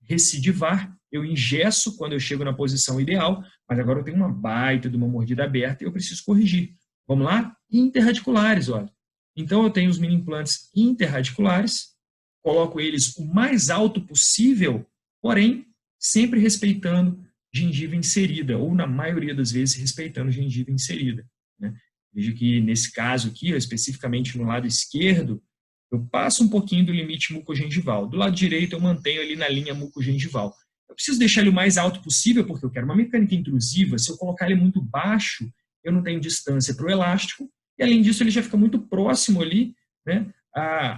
recidivar, eu engesso quando eu chego na posição ideal, mas agora eu tenho uma baita de uma mordida aberta e eu preciso corrigir. Vamos lá? Interradiculares, olha. Então eu tenho os mini implantes interradiculares, coloco eles o mais alto possível, porém sempre respeitando gengiva inserida, ou na maioria das vezes respeitando gengiva inserida, né? Veja que nesse caso aqui, especificamente no lado esquerdo, eu passo um pouquinho do limite mucogengival. Do lado direito eu mantenho ali na linha mucogengival. Eu preciso deixar ele o mais alto possível, porque eu quero uma mecânica intrusiva. Se eu colocar ele muito baixo, eu não tenho distância para o elástico, e além disso ele já fica muito próximo ali, né,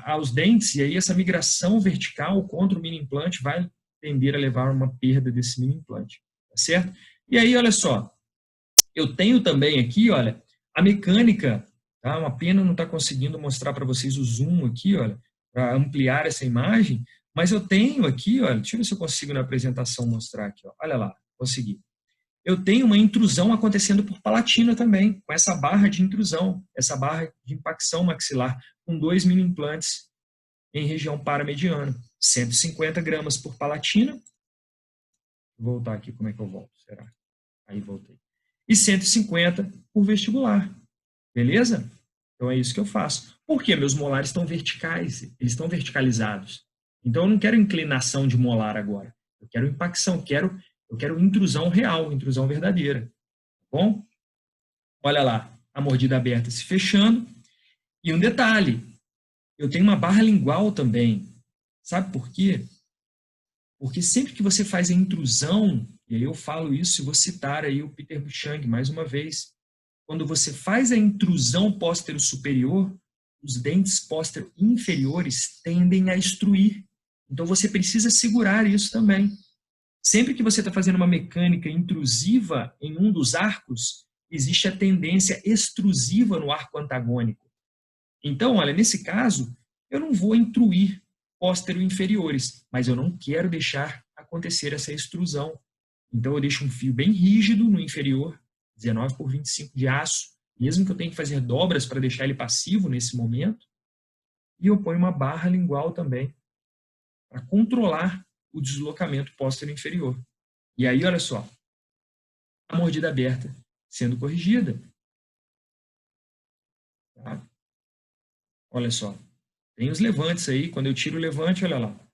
aos dentes, e aí essa migração vertical contra o mini implante vai tender a levar a uma perda desse mini implante, tá certo? E aí, olha só, eu tenho também aqui, olha, a mecânica, tá? Uma pena não estar conseguindo mostrar para vocês o zoom aqui, olha, para ampliar essa imagem, mas eu tenho aqui, olha, deixa eu ver se eu consigo na apresentação mostrar aqui, ó, olha lá, consegui. Eu tenho uma intrusão acontecendo por palatina também, com essa barra de intrusão, essa barra de impacção maxilar, com 2 mini implantes em região paramediana. 150 gramas por palatina. Vou voltar aqui, como é que eu volto? Será? Aí voltei. E 150 por vestibular. Beleza? Então é isso que eu faço. Por quê? Meus molares estão verticais, eles estão verticalizados. Então eu não quero inclinação de molar agora. Eu quero impacção, eu quero intrusão real, intrusão verdadeira. Tá bom? Olha lá, a mordida aberta se fechando. E um detalhe, eu tenho uma barra lingual também. Sabe por quê? Porque sempre que você faz a intrusão, e aí eu falo isso e vou citar aí o Peter Buchang mais uma vez, quando você faz a intrusão póstero-superior, os dentes póstero-inferiores tendem a extruir. Então você precisa segurar isso também. Sempre que você está fazendo uma mecânica intrusiva em um dos arcos, existe a tendência extrusiva no arco antagônico. Então, olha, nesse caso, eu não vou intruir póstero-inferiores, mas eu não quero deixar acontecer essa extrusão. Então, eu deixo um fio bem rígido no inferior, 19 por 25 de aço, mesmo que eu tenha que fazer dobras para deixar ele passivo nesse momento, e eu ponho uma barra lingual também, para controlar o deslocamento póstero-inferior. E aí, olha só, a mordida aberta sendo corrigida. Tá? Olha só, tem os levantes aí, quando eu tiro o levante, olha lá.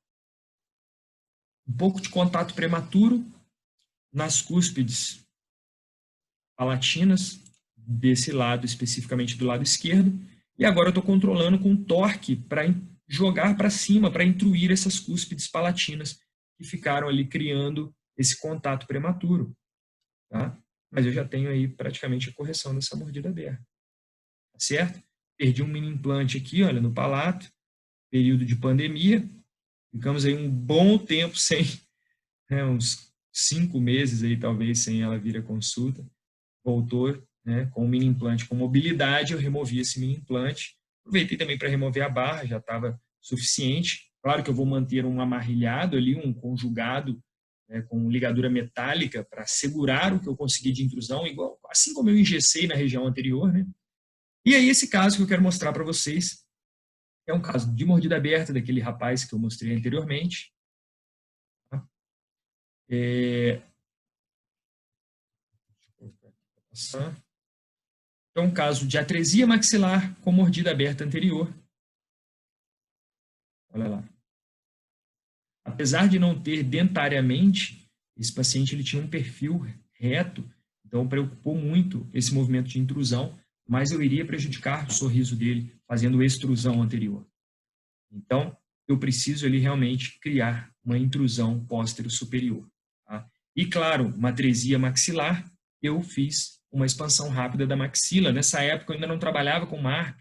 Um pouco de contato prematuro nas cúspides palatinas, desse lado, especificamente do lado esquerdo, e agora eu estou controlando com torque para jogar para cima, para intruir essas cúspides palatinas que ficaram ali criando esse contato prematuro. Tá? Mas eu já tenho aí praticamente a correção dessa mordida aberta. Tá certo? Perdi um mini implante aqui, olha, no palato, período de pandemia, ficamos aí um bom tempo sem, né, uns 5 meses aí talvez sem ela vir à consulta, voltou, né, com o mini implante com mobilidade, eu removi esse mini implante, aproveitei também para remover a barra, já estava suficiente, claro que eu vou manter um amarrilhado ali, um conjugado, né, com ligadura metálica para segurar o que eu consegui de intrusão, igual, assim como eu engessei na região anterior, né? E aí esse caso que eu quero mostrar para vocês é um caso de mordida aberta daquele rapaz que eu mostrei anteriormente. Tá? Então, um caso de atresia maxilar com mordida aberta anterior. Olha lá. Apesar de não ter dentariamente, esse paciente ele tinha um perfil reto, então preocupou muito esse movimento de intrusão, mas eu iria prejudicar o sorriso dele fazendo extrusão anterior. Então, eu preciso ali realmente criar uma intrusão póstero-superior. Tá? E, claro, matresia maxilar, eu fiz uma expansão rápida da maxila. Nessa época, eu ainda não trabalhava com MARP.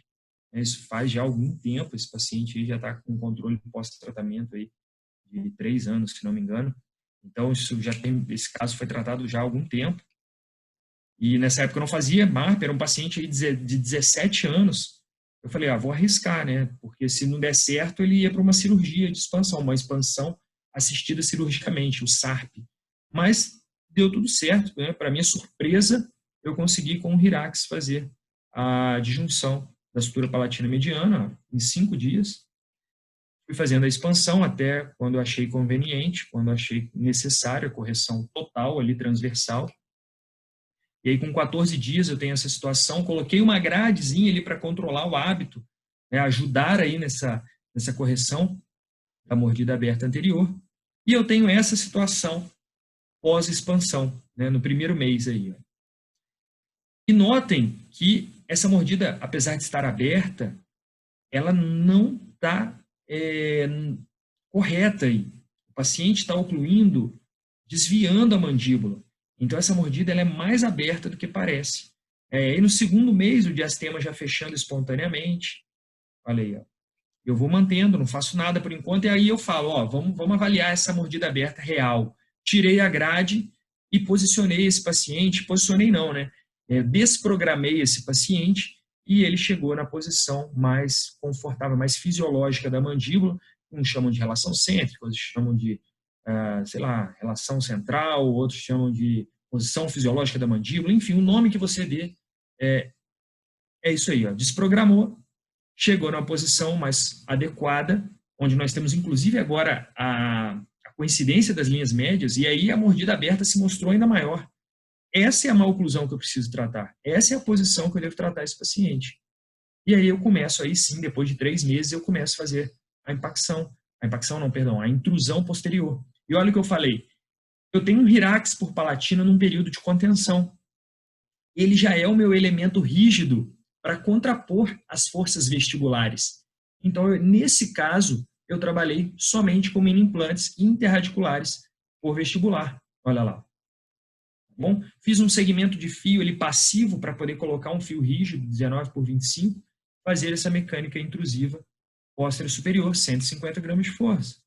Isso faz já algum tempo. Esse paciente já está com controle pós-tratamento aí de 3 anos, se não me engano. Então, esse caso foi tratado já há algum tempo. E nessa época eu não fazia MARP, era um paciente aí de 17 anos. Eu falei, vou arriscar, né? Porque se não der certo, ele ia para uma cirurgia de expansão, uma expansão assistida cirurgicamente, o SARP. Mas deu tudo certo, né? Para minha surpresa, eu consegui com o Hirax fazer a disjunção da sutura palatina mediana em 5 dias. Fui fazendo a expansão até quando eu achei conveniente, quando eu achei necessária a correção total ali, transversal. E aí, com 14 dias, eu tenho essa situação, coloquei uma gradezinha ali para controlar o hábito, né, ajudar aí nessa correção da mordida aberta anterior. E eu tenho essa situação pós-expansão, né, no primeiro mês aí. Ó. E notem que essa mordida, apesar de estar aberta, ela não está correta aí. O paciente está ocluindo, desviando a mandíbula. Então, essa mordida ela é mais aberta do que parece. E no segundo mês, o diastema já fechando espontaneamente. Olha aí, ó. Eu vou mantendo, não faço nada por enquanto, e aí eu falo, vamos avaliar essa mordida aberta real. Tirei a grade e posicionei esse paciente, posicionei não, né? Desprogramei esse paciente e ele chegou na posição mais confortável, mais fisiológica da mandíbula, uns chamam de relação cêntrica, outros chamam de relação central, outros chamam de posição fisiológica da mandíbula, enfim, o nome que você dê é isso aí, ó, desprogramou, chegou numa posição mais adequada, onde nós temos, inclusive, agora a coincidência das linhas médias, e aí a mordida aberta se mostrou ainda maior. Essa é a maloclusão que eu preciso tratar, essa é a posição que eu devo tratar esse paciente. E aí eu começo, aí sim, depois de 3 meses, eu começo a fazer a intrusão posterior. E olha o que eu falei, eu tenho um Hirax por palatina num período de contenção. Ele já é o meu elemento rígido para contrapor as forças vestibulares. Então, nesse caso, eu trabalhei somente com mini implantes interradiculares por vestibular. Olha lá. Bom, fiz um segmento de fio ele passivo para poder colocar um fio rígido, 19 por 25, fazer essa mecânica intrusiva póstero superior, 150 gramas de força.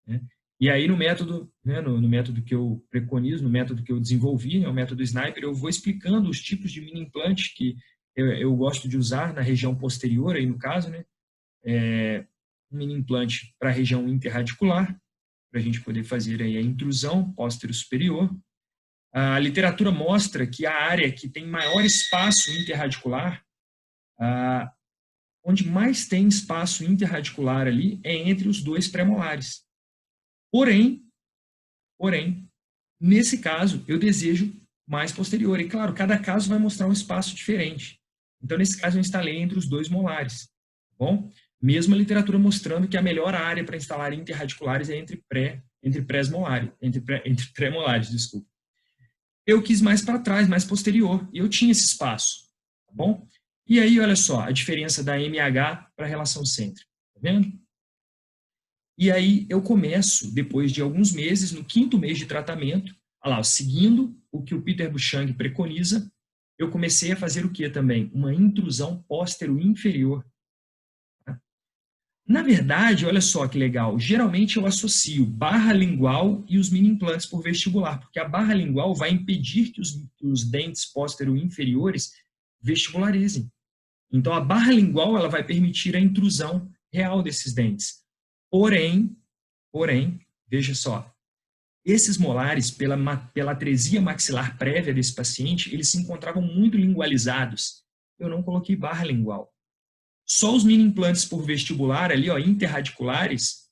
Né? E aí, no método, né, no método que eu preconizo, no método que eu desenvolvi, né, o método Sniper, eu vou explicando os tipos de mini implante que eu gosto de usar na região posterior, aí no caso, né, um mini implante para a região interradicular, para a gente poder fazer aí a intrusão póstero superior. A literatura mostra que a área que tem maior espaço interradicular, onde mais tem espaço interradicular ali, é entre os 2 pré-molares. Porém, nesse caso, eu desejo mais posterior. E, claro, cada caso vai mostrar um espaço diferente. Então, nesse caso, eu instalei entre os 2 molares. Tá bom? Mesmo a literatura mostrando que a melhor área para instalar interradiculares é entre pré-molares, desculpa. Eu quis mais para trás, mais posterior, e eu tinha esse espaço. Tá bom? E aí, olha só, a diferença da MH para a relação cêntrica. Tá vendo? E aí eu começo, depois de alguns meses, no 5º mês de tratamento, seguindo o que o Peter Buchang preconiza, eu comecei a fazer o que também? Uma intrusão póstero-inferior. Na verdade, olha só que legal, geralmente eu associo barra lingual e os mini implantes por vestibular, porque a barra lingual vai impedir que os dentes póstero-inferiores vestibularizem. Então, a barra lingual ela vai permitir a intrusão real desses dentes. Porém, veja só, esses molares, pela atresia maxilar prévia desse paciente, eles se encontravam muito lingualizados. Eu não coloquei barra lingual. Só os mini implantes por vestibular, ali, ó, interradiculares,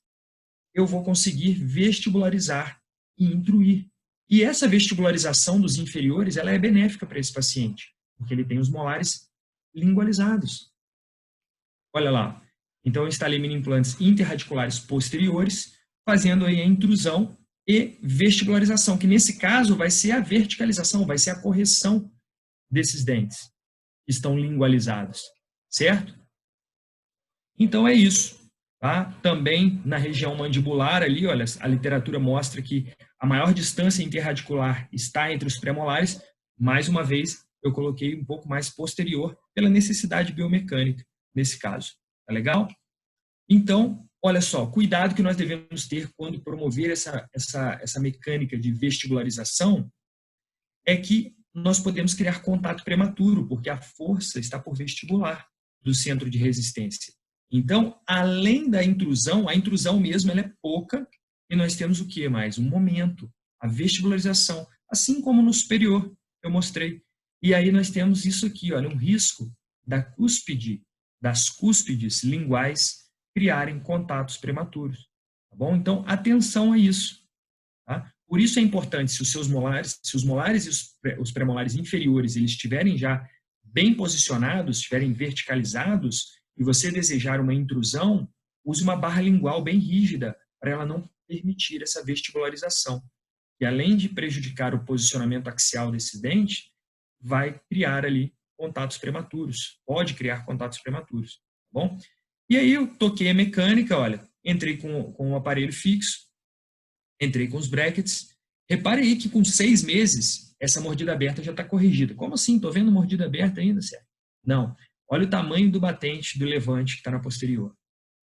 eu vou conseguir vestibularizar e intruir. E essa vestibularização dos inferiores, ela é benéfica para esse paciente, porque ele tem os molares lingualizados. Olha lá. Então, eu instalei mini implantes interradiculares posteriores, fazendo aí a intrusão e vestibularização, que nesse caso vai ser a verticalização, vai ser a correção desses dentes. estão lingualizados, certo? Então é isso, tá? Também na região mandibular ali, olha, a literatura mostra que a maior distância interradicular está entre os premolares. Mais uma vez, eu coloquei um pouco mais posterior pela necessidade biomecânica nesse caso, tá legal? Então, olha só, cuidado que nós devemos ter quando promover essa mecânica de vestibularização é que nós podemos criar contato prematuro, porque a força está por vestibular do centro de resistência. Então, além da intrusão, a intrusão mesmo ela é pouca, e nós temos o que mais? Um momento, a vestibularização, assim como no superior, eu mostrei. E aí nós temos isso aqui, olha, um risco das cúspides linguais criarem contatos prematuros. Tá bom? Então, atenção a isso. Tá? Por isso é importante, se os molares e os premolares inferiores eles estiverem já bem posicionados, estiverem verticalizados, e você desejar uma intrusão, use uma barra lingual bem rígida para ela não permitir essa vestibularização. E além de prejudicar o posicionamento axial desse dente, vai criar ali contatos prematuros. Pode criar contatos prematuros. Tá bom? E aí eu toquei a mecânica, olha, entrei com o aparelho fixo, entrei com os brackets. Repare aí que com 6 meses, essa mordida aberta já está corrigida. Como assim? Estou vendo mordida aberta ainda, certo? Não. Olha o tamanho do batente do levante que está na posterior.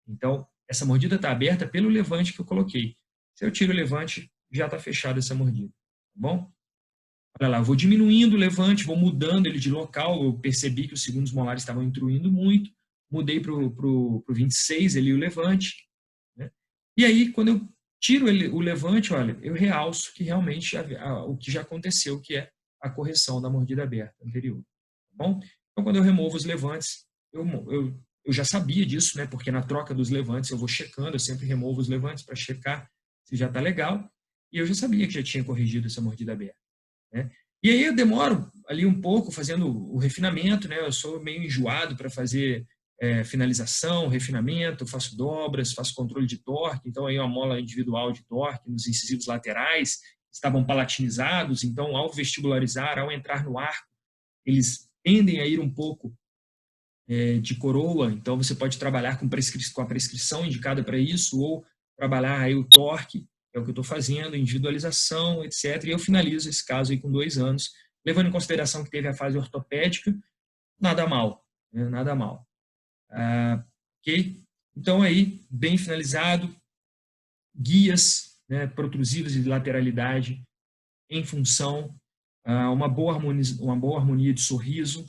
Então, essa mordida está aberta pelo levante que eu coloquei. Se eu tiro o levante, já está fechada essa mordida. Tá bom? Olha lá, eu vou diminuindo o levante, vou mudando ele de local. Eu percebi que os segundos molares estavam intruindo muito. Mudei para o 26 ali o levante. Né? E aí, quando eu tiro o levante, olha, eu realço que realmente o que já aconteceu, que é a correção da mordida aberta anterior. Tá bom? Então, quando eu removo os levantes, eu já sabia disso, né? Porque na troca dos levantes eu vou checando, eu sempre removo os levantes para checar se já está legal. E eu já sabia que já tinha corrigido essa mordida aberta. Né? E aí eu demoro ali um pouco fazendo o refinamento, né? Eu sou meio enjoado para fazer finalização, refinamento, faço dobras, faço controle de torque. Então, aí uma mola individual de torque nos incisivos laterais estavam palatinizados. Então, ao vestibularizar, ao entrar no arco, eles tendem a ir um pouco de coroa, então você pode trabalhar com a prescrição indicada para isso, ou trabalhar aí o torque, que é o que eu estou fazendo, individualização, etc. E eu finalizo esse caso aí com 2 anos, levando em consideração que teve a fase ortopédica, nada mal, né? Nada mal. Ok? Então aí, bem finalizado, guias, né, protrusivas de lateralidade em função uma boa harmonia de sorriso.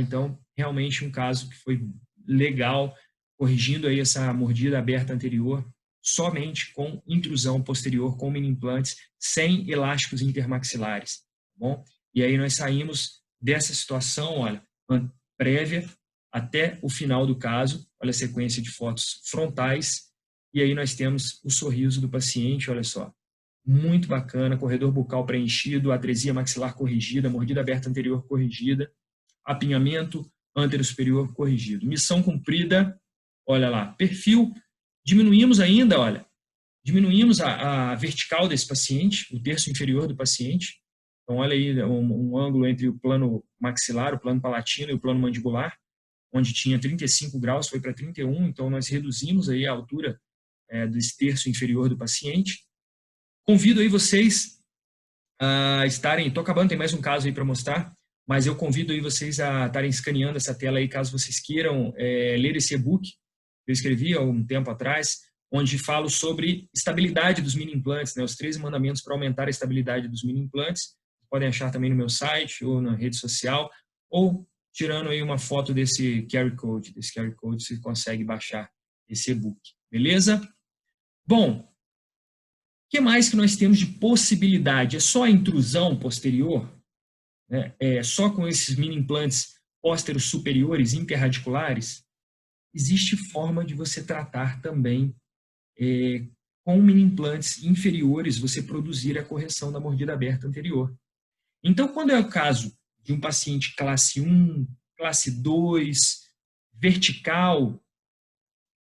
Então, realmente um caso que foi legal, corrigindo aí essa mordida aberta anterior, somente com intrusão posterior, com mini-implantes, sem elásticos intermaxilares. Tá bom? E aí nós saímos dessa situação, olha, prévia até o final do caso, olha a sequência de fotos frontais, e aí nós temos o sorriso do paciente, olha só. Muito bacana, corredor bucal preenchido, atresia maxilar corrigida, mordida aberta anterior corrigida, apinhamento antero-superior corrigido. Missão cumprida, olha lá, perfil, diminuímos ainda, olha, diminuímos a vertical desse paciente, o terço inferior do paciente. Então, olha aí um ângulo entre o plano maxilar, o plano palatino e o plano mandibular, onde tinha 35 graus, foi para 31, então nós reduzimos aí a altura desse terço inferior do paciente. Convido aí vocês a estarem, estou acabando, tem mais um caso aí para mostrar, mas eu convido aí vocês a estarem escaneando essa tela aí, caso vocês queiram ler esse e-book que eu escrevi há um tempo atrás, onde falo sobre estabilidade dos mini-implantes, né, os 13 mandamentos para aumentar a estabilidade dos mini-implantes. Podem achar também no meu site ou na rede social, ou tirando aí uma foto desse QR Code. Desse QR Code você consegue baixar esse e-book, beleza? Bom, o que mais que nós temos de possibilidade? É só a intrusão posterior? Né? É só com esses mini-implantes pósteros superiores interradiculares? Existe forma de você tratar também com mini-implantes inferiores, você produzir a correção da mordida aberta anterior. Então, quando é o caso de um paciente classe 1, classe 2, vertical,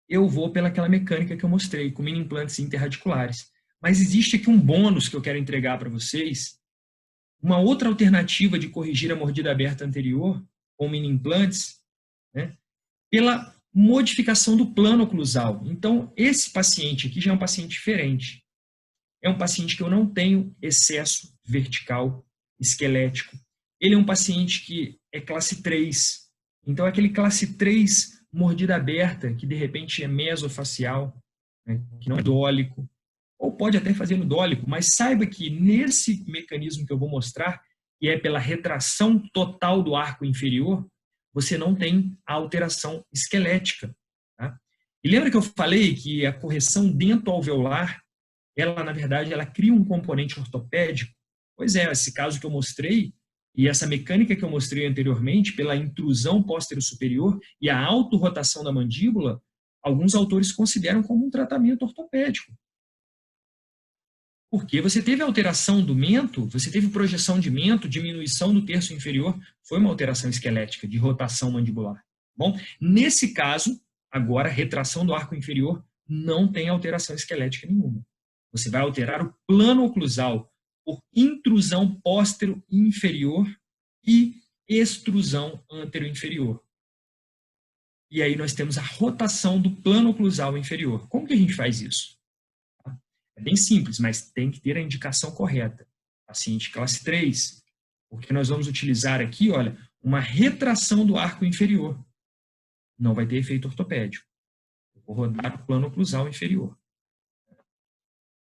eu vou pelaquela mecânica que eu mostrei, com mini-implantes interradiculares. Mas existe aqui um bônus que eu quero entregar para vocês, uma outra alternativa de corrigir a mordida aberta anterior com mini implantes, né, pela modificação do plano oclusal. Então, esse paciente aqui já é um paciente diferente. É um paciente que eu não tenho excesso vertical esquelético. Ele é um paciente que é classe 3. Então, é aquele classe 3 mordida aberta, que de repente é mesofacial, né, que não é dólico, ou pode até fazer no dólico, mas saiba que nesse mecanismo que eu vou mostrar, que é pela retração total do arco inferior, você não tem a alteração esquelética. Tá? E lembra que eu falei que a correção dentoalveolar, ela, na verdade, ela cria um componente ortopédico? Pois é, esse caso que eu mostrei, e essa mecânica que eu mostrei anteriormente, pela intrusão póstero-superior e a autorrotação da mandíbula, alguns autores consideram como um tratamento ortopédico. Porque você teve alteração do mento, você teve projeção de mento, diminuição do terço inferior, foi uma alteração esquelética, de rotação mandibular. Bom, nesse caso, agora, retração do arco inferior não tem alteração esquelética nenhuma. Você vai alterar o plano oclusal por intrusão póstero-inferior e extrusão antero-inferior. E aí nós temos a rotação do plano oclusal inferior. Como que a gente faz isso? É bem simples, mas tem que ter a indicação correta. Paciente classe 3, porque nós vamos utilizar aqui, olha, uma retração do arco inferior. Não vai ter efeito ortopédico. Eu vou rodar o plano oclusal inferior.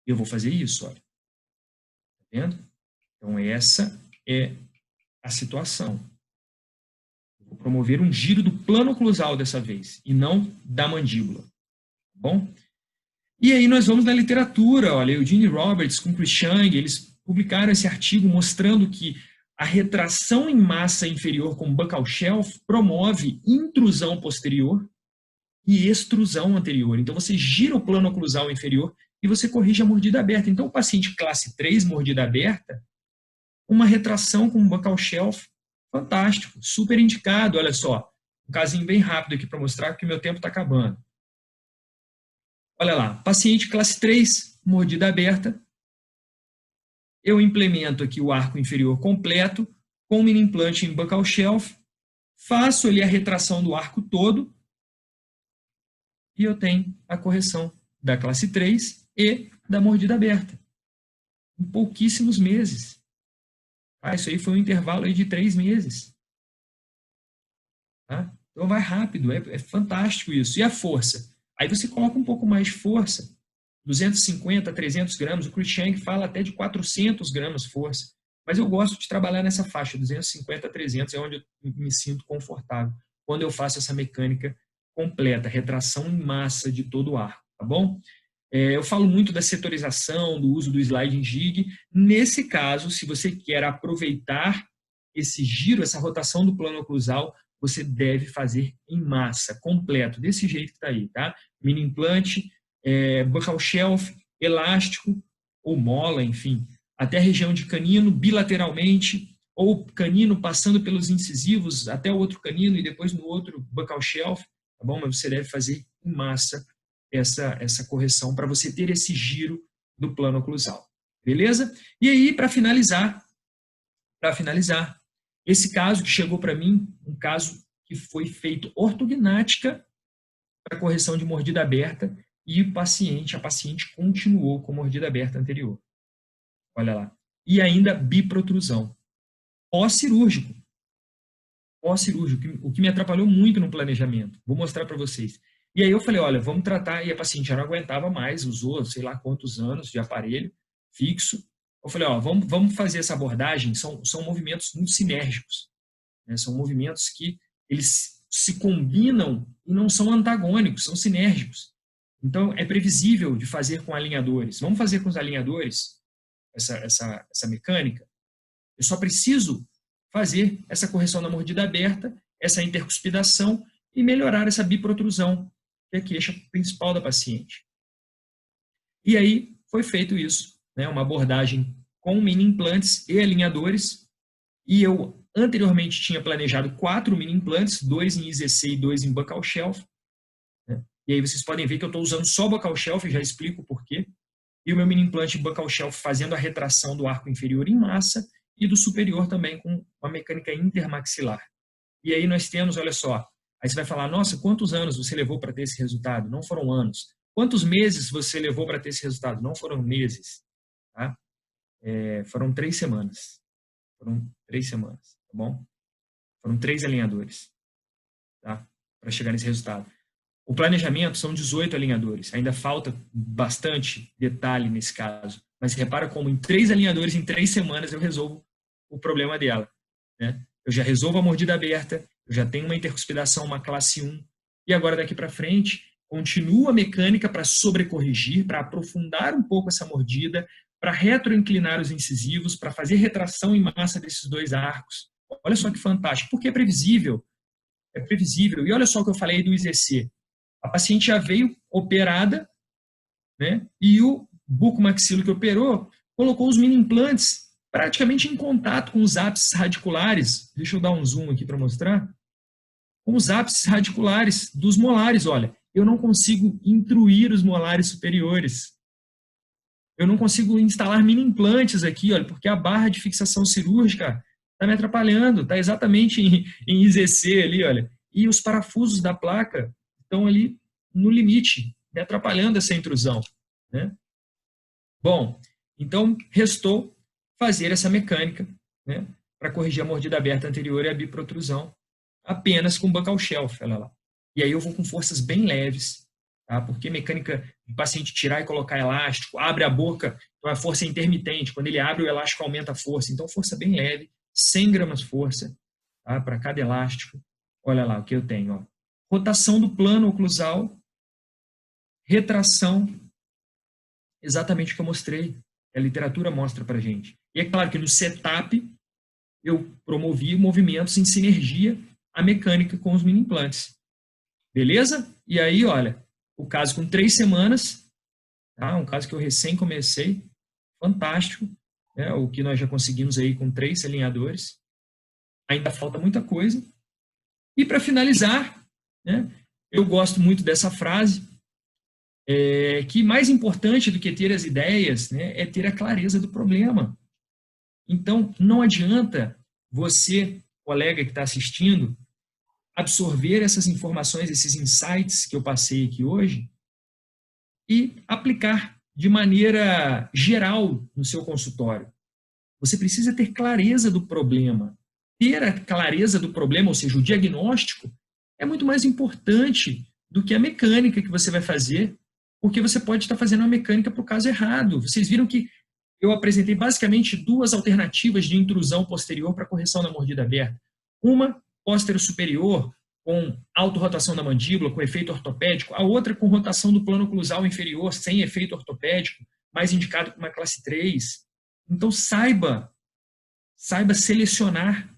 Eu vou fazer isso, olha. Tá vendo? Então, essa é a situação. Eu vou promover um giro do plano oclusal dessa vez, e não da mandíbula. Tá bom? E aí nós vamos na literatura, olha, Eugene Roberts com Chris Chang, eles publicaram esse artigo mostrando que a retração em massa inferior com buccal shelf promove intrusão posterior e extrusão anterior. Então você gira o plano oclusal inferior e você corrige a mordida aberta. Então o paciente classe 3, mordida aberta, uma retração com buccal shelf, fantástico, super indicado, olha só. Um casinho bem rápido aqui para mostrar que o meu tempo está acabando. Olha lá, paciente classe 3, mordida aberta. Eu implemento aqui o arco inferior completo, com mini implante em buccal shelf, faço ali a retração do arco todo, e eu tenho a correção da classe 3 e da mordida aberta. Em pouquíssimos meses. Isso aí foi um intervalo aí de 3 meses. Tá? Então vai rápido, é fantástico isso. E a força? Aí você coloca um pouco mais de força, 250 a 300 gramas, o Chris Chang fala até de 400 gramas de força, mas eu gosto de trabalhar nessa faixa, 250 a 300, é onde eu me sinto confortável, quando eu faço essa mecânica completa, retração em massa de todo o arco, tá bom? Eu falo muito da setorização, do uso do sliding jig. Nesse caso, se você quer aproveitar esse giro, essa rotação do plano oclusal, você deve fazer em massa, completo, desse jeito que está aí, tá? Mini implante, buccal shelf, elástico ou mola, enfim, até a região de canino, bilateralmente, ou canino passando pelos incisivos até o outro canino e depois no outro buccal shelf, tá bom? Mas você deve fazer em massa essa correção para você ter esse giro do plano oclusal, beleza? E aí, para finalizar, esse caso que chegou para mim, um caso que foi feito ortognática para correção de mordida aberta e a paciente continuou com mordida aberta anterior. Olha lá. E ainda biprotrusão. Pós-cirúrgico. O que me atrapalhou muito no planejamento. Vou mostrar para vocês. E aí eu falei, olha, vamos tratar, e a paciente já não aguentava mais, usou sei lá quantos anos de aparelho fixo. Eu falei, ó, vamos fazer essa abordagem, são movimentos muito sinérgicos, né? São movimentos que eles se combinam e não são antagônicos, são sinérgicos. Então, é previsível de fazer com alinhadores. Vamos fazer com os alinhadores essa mecânica? Eu só preciso fazer essa correção da mordida aberta, essa intercuspidação e melhorar essa biprotrusão, que é a queixa principal da paciente. E aí, foi feito isso. Uma abordagem com mini implantes e alinhadores, e eu anteriormente tinha planejado 4 mini implantes, 2 em IZC e 2 em buccal shelf, né? E aí vocês podem ver que eu estou usando só buccal shelf, já explico o porquê, e o meu mini implante buccal shelf fazendo a retração do arco inferior em massa e do superior também com uma mecânica intermaxilar. E aí nós temos, olha só, aí você vai falar, nossa, quantos anos você levou para ter esse resultado? Não foram anos. Quantos meses você levou para ter esse resultado? Não foram meses. Tá? Foram 3 semanas. Foram 3 semanas, tá bom? Foram 3 alinhadores, tá? Para chegar nesse resultado. O planejamento são 18 alinhadores. Ainda falta bastante detalhe nesse caso. Mas repara como em 3 alinhadores, em 3 semanas, eu resolvo o problema dela. Né? Eu já resolvo a mordida aberta, eu já tenho uma intercuspidação, uma classe 1. E agora, daqui para frente, continuo a mecânica para sobrecorrigir, para aprofundar um pouco essa mordida, para retroinclinar os incisivos, para fazer retração em massa desses 2 arcos. Olha só que fantástico. Porque é previsível. É previsível. E olha só o que eu falei do IZC. A paciente já veio operada, né? E o bucomaxilo que operou colocou os mini implantes praticamente em contato com os ápices radiculares. Deixa eu dar um zoom aqui para mostrar. Com os ápices radiculares dos molares. Olha, eu não consigo intruir os molares superiores. Eu não consigo instalar mini implantes aqui, olha, porque a barra de fixação cirúrgica está me atrapalhando. Está exatamente em IZC ali, olha. E os parafusos da placa estão ali no limite, me atrapalhando essa intrusão. Né? Bom, então restou fazer essa mecânica, né, para corrigir a mordida aberta anterior e a biprotrusão, apenas com buccal shelf, olha lá. E aí eu vou com forças bem leves, tá? Porque mecânica de paciente tirar e colocar elástico, abre a boca, então a força é intermitente, quando ele abre o elástico aumenta a força, então força bem leve, 100 gramas força, tá? Para cada elástico. Olha lá o que eu tenho, ó. Rotação do plano oclusal, retração, exatamente o que eu mostrei, a literatura mostra para a gente. E é claro que no setup eu promovi movimentos em sinergia a mecânica com os mini implantes. Beleza? E aí, olha, o caso com 3 semanas, tá? Um caso que eu recém comecei, fantástico, né? O que nós já conseguimos aí com 3 alinhadores. Ainda falta muita coisa. E para finalizar, né, eu gosto muito dessa frase, que mais importante do que ter as ideias, né, é ter a clareza do problema. Então, não adianta você, colega que está assistindo, absorver essas informações, esses insights que eu passei aqui hoje e aplicar de maneira geral no seu consultório. Você precisa ter clareza do problema. Ter a clareza do problema, ou seja, o diagnóstico, é muito mais importante do que a mecânica que você vai fazer, porque você pode estar fazendo uma mecânica para o caso errado. Vocês viram que eu apresentei basicamente 2 alternativas de intrusão posterior para correção da mordida aberta. Uma póstero-superior, com autorrotação da mandíbula, com efeito ortopédico. A outra com rotação do plano oclusal inferior, sem efeito ortopédico, mais indicado para uma classe 3. Então, saiba selecionar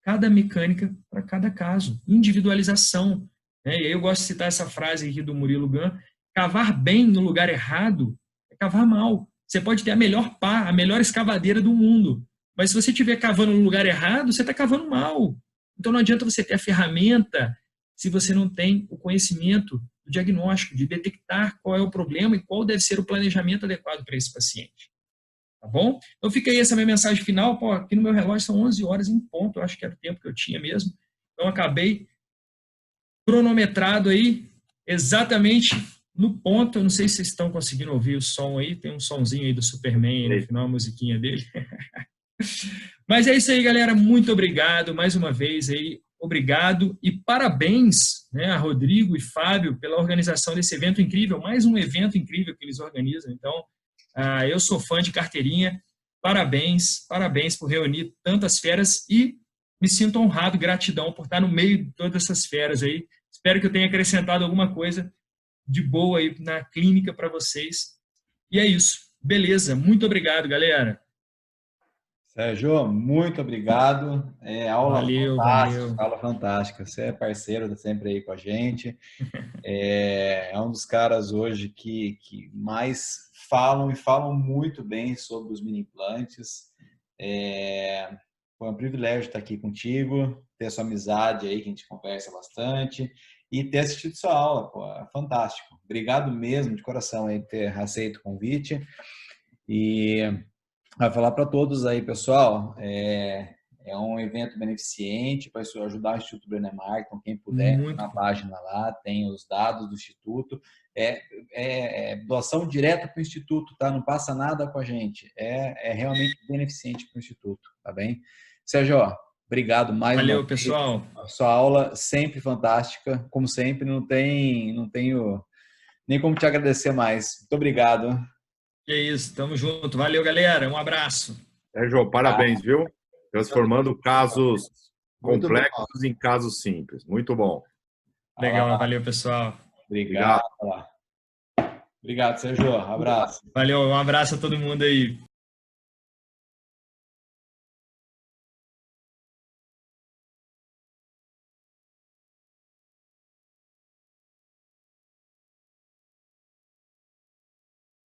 cada mecânica para cada caso. Individualização. Né? E aí eu gosto de citar essa frase aqui do Murilo Gun: cavar bem no lugar errado é cavar mal. Você pode ter a melhor pá, a melhor escavadeira do mundo, mas se você estiver cavando no lugar errado, você está cavando mal. Então não adianta você ter a ferramenta se você não tem o conhecimento do diagnóstico, de detectar qual é o problema e qual deve ser o planejamento adequado para esse paciente. Tá bom? Então fica aí essa minha mensagem final. Pô, aqui no meu relógio são 11 horas em ponto, eu acho que era o tempo que eu tinha mesmo. Então acabei cronometrado aí exatamente no ponto. Eu não sei se vocês estão conseguindo ouvir o som aí, tem um sonzinho aí do Superman aí no final, a musiquinha dele. Mas é isso aí, galera, muito obrigado mais uma vez aí, obrigado e parabéns, né, a Rodrigo e Fábio pela organização desse evento incrível, mais um evento incrível que eles organizam. Então, eu sou fã de carteirinha, parabéns por reunir tantas feras e me sinto honrado, gratidão por estar no meio de todas essas feras aí. Espero que eu tenha acrescentado alguma coisa de boa aí na clínica para vocês. E é isso. Beleza, muito obrigado, galera. Sérgio, muito obrigado. Valeu. Aula fantástica. Você é parceiro, sempre aí com a gente. É um dos caras hoje que mais falam e falam muito bem sobre os mini implantes. Foi um privilégio estar aqui contigo, ter sua amizade aí, que a gente conversa bastante, e ter assistido sua aula. Pô, é fantástico. Obrigado mesmo, de coração, aí, por ter aceito o convite. E vai falar para todos aí, pessoal, É um evento beneficente para ajudar o Instituto Brené Mark. Então, quem puder, na página lá, tem os dados do Instituto. É doação direta para o Instituto, tá? Não passa nada com a gente. É realmente beneficente para o Instituto, tá bem? Sérgio, obrigado mais uma vez. Valeu, pessoal. A sua aula sempre fantástica. Como sempre, não tenho nem como te agradecer mais. Muito obrigado. Que isso, tamo junto. Valeu, galera. Um abraço. Sérgio, parabéns, viu? Transformando casos complexos em casos simples. Muito bom. Legal, valeu, pessoal. Obrigado. Obrigado, Sérgio. Abraço. Valeu, um abraço a todo mundo aí.